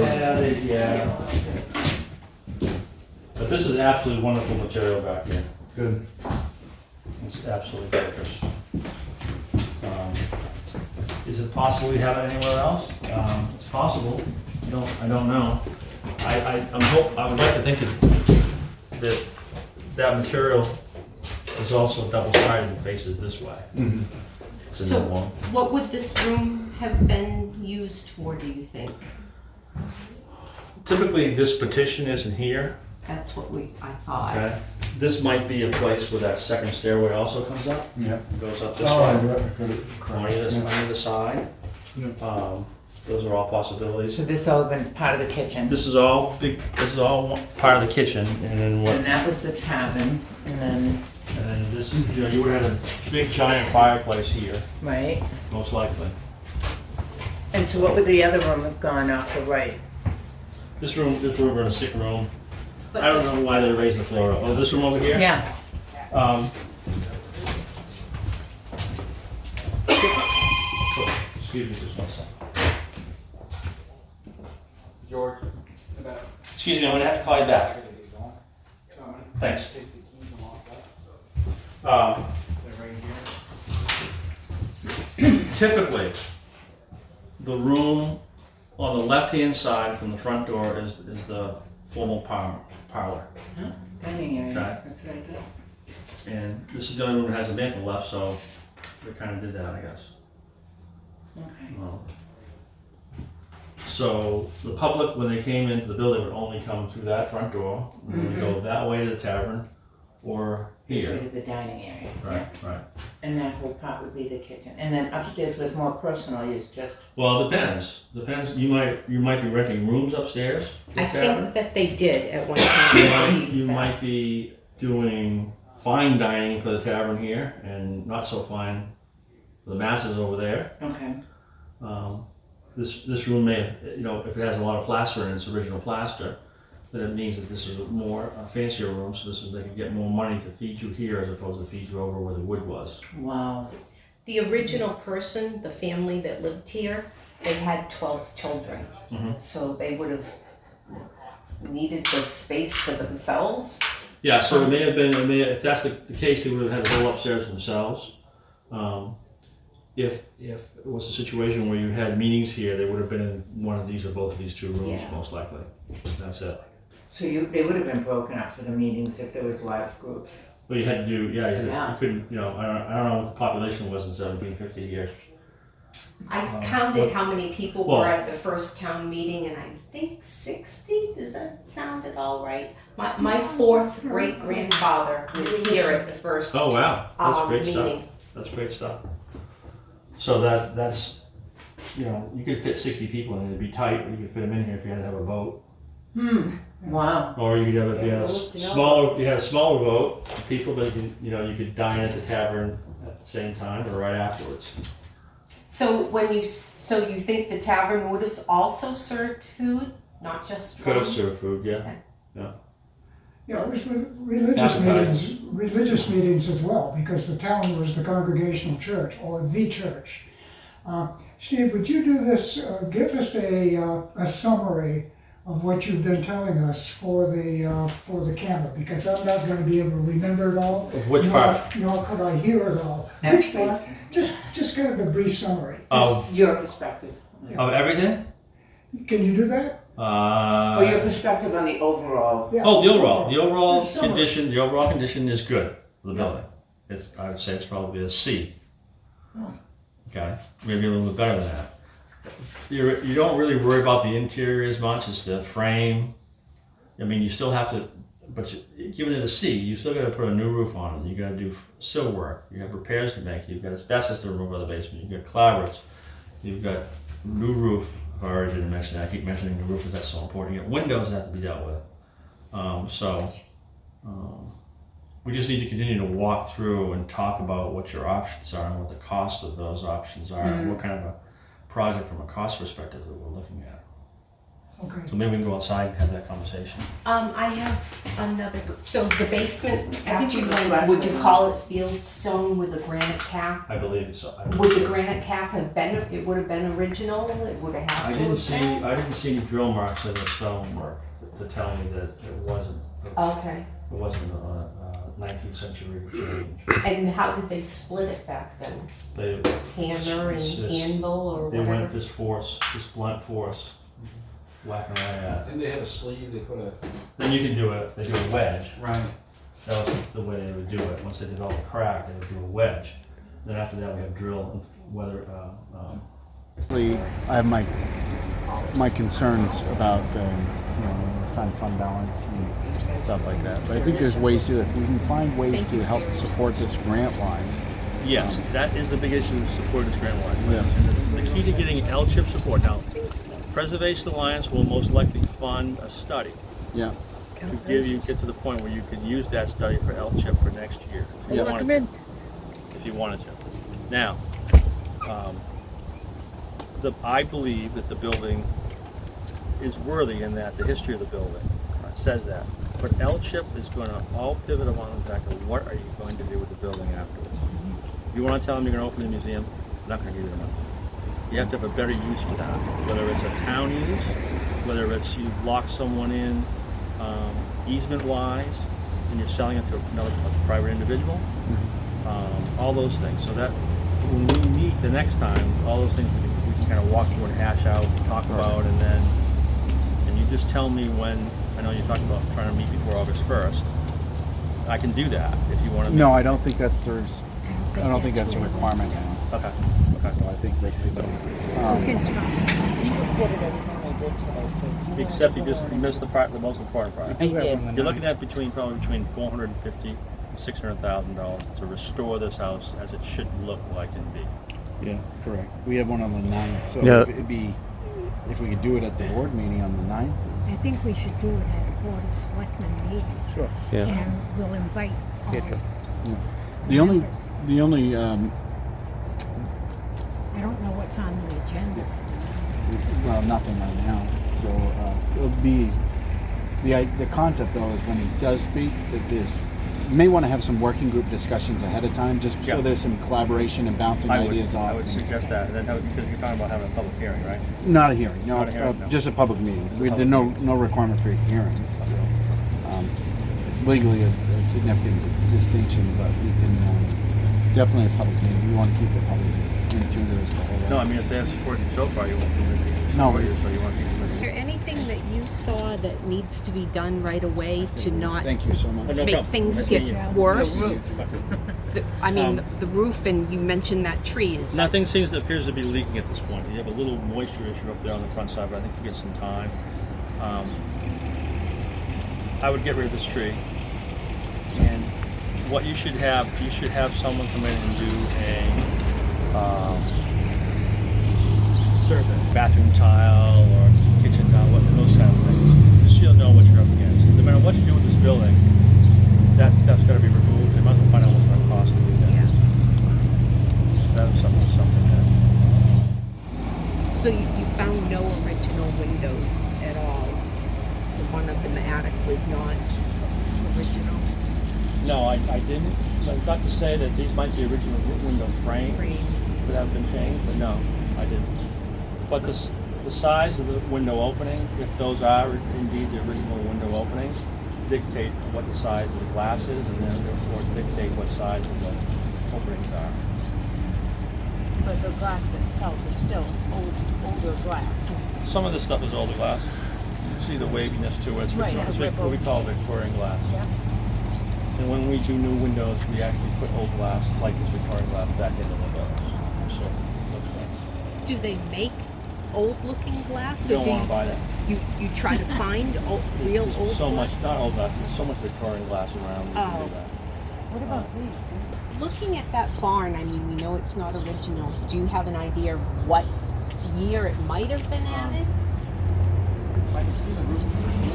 Yeah. But this is absolutely wonderful material back here. Good. It's absolutely gorgeous. Is it possible we have it anywhere else? It's possible. I don't know. I would like to think that material is also double-sided and faces this way. Mhm. It's a So new one. what would this room have been used for, do you think? Typically, this petition isn't here, That's what I thought. okay? This might be a place where that second stairway also comes up. Yeah. It goes up this Oh, way. I On either side. Yeah. Those are all possibilities. So this all been part of the kitchen, This is all part of the kitchen, and then what, and that was the tavern, and then, and then this, you would have had a big giant fireplace here, right? most likely. And so what would the other room have gone off the right? This room in a sick room. But I don't know why they raised the floor up. Oh, this room over here? Yeah, Excuse me just one second. George. Excuse me, I'm gonna have to call you back. Thanks. Typically, the room on the left-hand side from the front door is the formal parlor. Dining area, Okay. that's what I thought. And this is the only room that has a mantle left, so we kind of did that, I guess. Okay. So the public, when they came into the building, would only come through that front door, and they go that way to the tavern, or This here. way to the dining area. Right, right. And that whole part would be the kitchen. And then upstairs was more personal use, just, Well, it depends. You might be renting rooms upstairs. to I the tavern. think that they did at one time. You might be doing fine dining for the tavern here, and not so fine for the masses over there. okay. This room may, if it has a lot of plaster in its original plaster, then it means that this is a fancier room, so they can get more money to feed you here as opposed to feed you over where the wood was. Wow. The original person, the family that lived here, they had 12 children. Mhm. So they would have needed the space for themselves. Yeah, so it may have been, if that's the case, they would have had to go upstairs themselves. If it was a situation where you had meetings here, they would have been in one of these or both of these two rooms, Yeah. most likely. That's it. So they would have been broken up for the meetings if there was large groups. But you had to do, Yeah. you couldn't, I don't know what the population was in 1750 here. I counted how many people well- were at the first town meeting, and I think 60. Does that sound at all right? My fourth great grandfather was here at the first Oh, wow, that's great stuff. meeting. That's great stuff. So that's, you could fit 60 people in it, it'd be tight, but you could fit them in here if you had to have a vote. Wow. Or you could have, if you had a smaller vote, of people that you could dine at the tavern at the same time or right afterwards. So you think the tavern would have also served food, not just Could have rum? served food, yeah. Yeah, it was religious meetings as well, because the town was the Congregational Church, or the church. Steve, would you do this, give us a summary of what you've been telling us for the camera, because I'm not gonna be able to remember it all. Of which part? Nor could I hear it all. Which Actually- part? Just kind of a brief summary. Of Your perspective. everything? Can you do that? Or your perspective on the overall. Yeah. Oh, the overall Summary. condition is good for the building. I would say it's probably a C. Okay, maybe a little bit better than that. You don't really worry about the interior as much as the frame. I mean, you still have to, but giving it a C, you still got to put a new roof on it. You got to do sill work. You have repairs to make. You've got asbestos to remove out of the basement. You've got clavards. You've got new roof. I've already didn't mention that. I keep mentioning the roof because that's so important. You got windows that have to be dealt with. We just need to continue to walk through and talk about what your options are and what the cost of those options are and what kind of a project from a cost perspective that we're looking at. Okay. So maybe we can go outside and have that conversation. I have another. So the basement, I think after we you went went, last would you time. call it fieldstone with a granite cap? I believe so. Would the granite cap have been? It would have been original. It would have had. I didn't see any drill marks in the stonework to tell me that it wasn't. Okay. It wasn't a 19th century change. And how did they split it back then? They Hammer and It's just- anvil or They whatever? went this blunt force, whacking away at. Didn't they have a sleeve? They put a Then you can do it. They do a wedge. right. That was the way they would do it. Once they developed a crack, they would do a wedge. Then after that, we have drill and I have my concerns about assigned fund balance and stuff like that. But I think there's ways to, if we can find ways to help support this grant-wise. Yes, that is the big issue, support this grant wise. Yes. The key to getting L-chip support. Now, Preservation Alliance will most likely fund a study Yeah. to get to the point where you can use that study for L-chip for next year. If you wanted to. If you wanted to. Now, I believe that the building is worthy in that the history of the building says that. But L-chip is going to all pivot upon the fact of what are you going to do with the building afterwards. If you want to tell them you're going to open a museum, they're not going to give you the money. You have to have a better use for that, whether it's a town use, whether it's you lock someone in easement-wise, and you're selling it to another a private individual. All those things. So that when we meet the next time, all those things we can kind of walk through and hash out, talk about, and you just tell me when. I know you talked about trying to meet before August 1st. I can do that if you want to. No, I don't think that's I don't think that's a requirement now. Okay. So I think that they don't. You recorded everything I did today, so. Except you missed the most important part. I did. You're looking at probably between $450,000 and $600,000 to restore this house as it should look like and be. Yeah, correct. We have one on the 9th, so Yeah. it'd be if we could do it at the board meeting on the 9th. I think we should do it at a Board of Selectmen meeting, Sure. Yeah. and we'll invite all The only I don't know what's on the agenda. well, nothing right now. So it'll be the concept though is when he does speak that there's you may want to have some working group discussions ahead of time, just so there's some collaboration and bouncing ideas off. I would suggest that, and then because you're talking about having a public hearing, right? Not a hearing, no, Not a hearing, no. just a public meeting. There's no requirement for a hearing. Legally, a significant distinction, but we can definitely a public meeting. We want to keep the public in tune to this the whole way. No, I mean if they have supported you so far, you won't be able No, support you, so you want to keep Is there anything that you saw that needs to be done right away to not Thank you so much. No make problem. things Nice get meeting you. worse? Okay. I mean, the roof, and you mentioned that tree. Is that Nothing appears to be leaking at this point. You have a little moisture issue up there on the front side, but I think you get some time. I would get rid of this tree. And what you should have someone come in and do a survey, bathroom tile or kitchen tile, those kind of things. Just so you'll know what you're up against. No matter what you do with this building, that stuff's got to be removed. They might as well find out what's going to cost to do that. So that's something that. So you found no original windows at all? The one up in the attic was not original? No, I didn't. But it's not to say that these might be original window frames that have been changed, but no, I didn't. But the size of the window opening, if those are indeed the original window openings, dictate what the size of the glass is, and then therefore dictate what size of the openings are. But the glass itself is still older glass. Some of this stuff is older glass. You can see the waviness to it. It's Right, it's ripple. what we call Victorian glass. Yeah. And when we do new windows, we actually put old glass, like this Victorian glass, back into the windows. So it looks like. Do they make old-looking glass, You or don't want to buy that. you try to find real There's old so glass? much, not old glass, there's so much Victorian glass around. You can Oh. do that. What about these? Looking at that barn, I mean, we know it's not original. Do you have an idea of what year it might have been added? I can see the roof on there.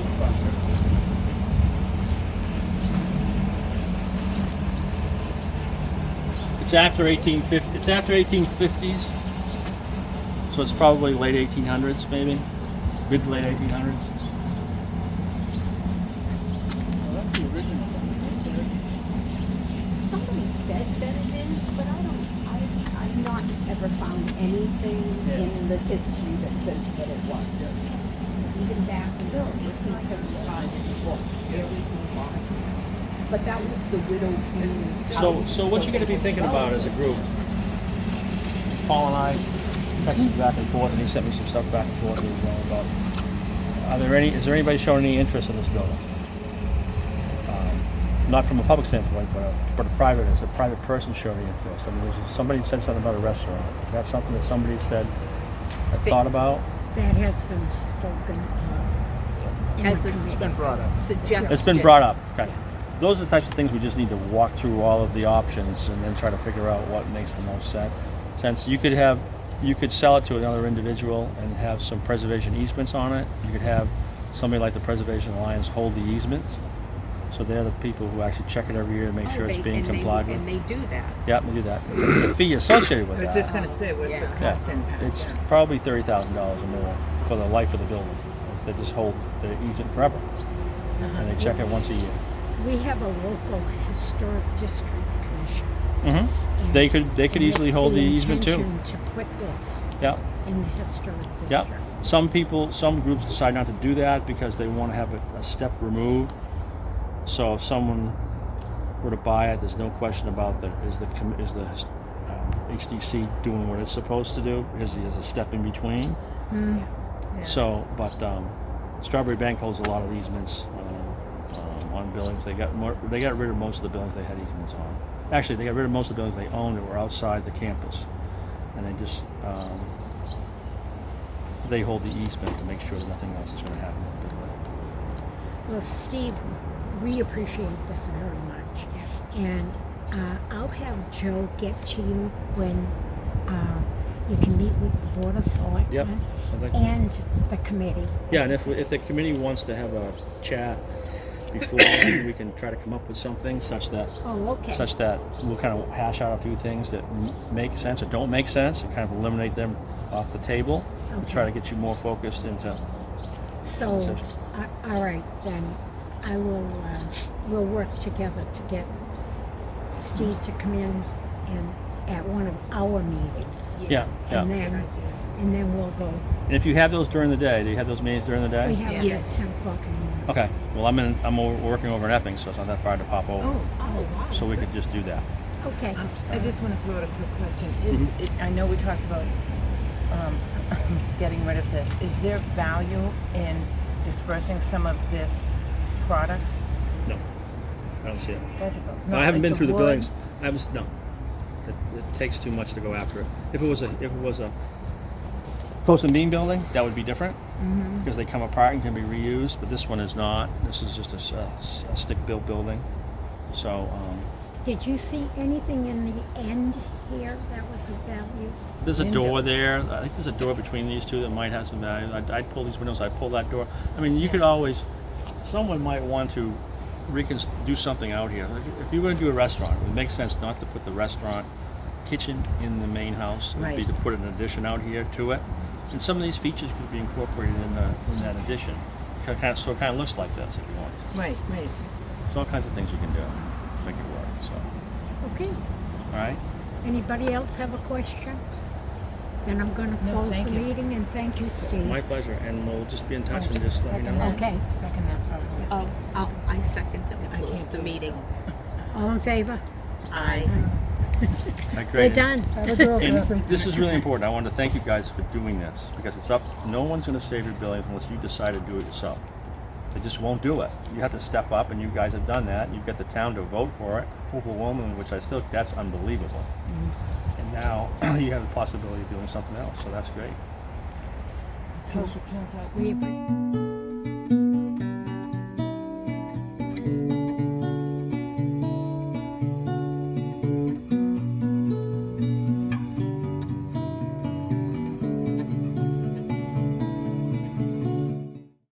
It's after 1850. It's after 1850s, so it's probably late 1800s, maybe mid to late 1800s. Well, that's the original one. Somebody said that it is, but I've not ever found anything in the history that says that it was. Even back in 1875 in the book, there was no barn. But that was the widow Taylor's So what you're going to be thinking about as a group? Paul and I texted back and forth, and he sent me some stuff back and forth as well about. Is there anybody showing any interest in this building? Not from a public standpoint, but a private person showing interest. I mean, somebody said something about a restaurant. Is that something that somebody said, thought about? That has been spoken of in as the a committee. been brought up. suggestion. It's been brought up. Okay. Those are the types of things we just need to walk through all of the options and then try to figure out what makes the most sense. You could sell it to another individual and have some preservation easements on it. You could have somebody like the Preservation Alliance hold the easements. So they're the people who actually check it every year to make sure it's being complied with. And they do that. Yeah, we do that. There's a fee associated with I was that. just gonna say, what's the Yeah. cost impact? It's probably $30,000 or more for the life of the building. They just hold the easement forever, and they check it once a year. We have a local historic district commission. Mm-hmm. and- They could and easily it's hold the easement too. intention to put this Yeah. in the historic district. Yeah. Some groups decide not to do that because they want to have a step removed. So if someone were to buy it, there's no question about is the HDC doing what it's supposed to do? Is a step in between? Yeah. So, but Strawberry Bank holds a lot of easements on buildings. They got rid of most of the buildings they had easements on. Actually, they got rid of most of the buildings they owned that were outside the campus, and they just they hold the easement to make sure that nothing else is going to happen. Well, Steve, we appreciate this very much. And I'll have Joe get to you when you can meet with the Board of Selectmen Yep. and the committee. Yeah, and if the committee wants to have a chat before, we can try to come up with something such that Oh, okay. we'll kind of hash out a few things that make sense or don't make sense and kind of eliminate them off the table and try to get you more focused into. So, all right, then I will, we'll work together to get Steve to come in and at one of our meetings. Yeah. And then we'll go. And if you have those during the day, do you have those meetings during the day? We have Yes. it at 10 o'clock in the morning. Okay. Well, I'm working over in Epping, so it's not that far to pop over. Oh, wow. So we could just do that. Okay. I just want to throw out a quick question. I know we talked about getting rid of this. Is there value in dispersing some of this product? No, I don't see it. Vegetables? No, Not I haven't like been through the wood? buildings. No. It takes too much to go after it. If it was a post and beam building, that would be different because they come apart and can be reused. But this one is not. This is just a stick-built building. So Did you see anything in the end here that was of value? there's a door there. I think there's a door between these two that might have some value. I'd pull these windows. I'd pull that door. I mean, you could always. Someone might want to do something out here. Like if you're going to do a restaurant, it would make sense not to put the restaurant kitchen in the main house. It would be Right. to put an addition out here to it. And some of these features could be incorporated in that addition. So it kind of looks like this if you want. Right. There's all kinds of things you can do to make it work. So, Okay. all right. Anybody else have a question? Then I'm going to No, close thank the you. meeting and thank you, Steve. My pleasure. And we'll just be in touch and just let me Second know. that. Okay. Second that probably. I second that we I close can't the do it, meeting. All in favor? Aye. Great. We're done. Have a girl, And Kathy. this is really important. I wanted to thank you guys for doing this because it's up. No one's going to save your building unless you decide to do it yourself. They just won't do it. You have to step up, and you guys have done that. You've got the town to vote for it overwhelmingly, which that's unbelievable. And now you have the possibility of doing something else, so that's great. Let's hope it turns out. We appreciate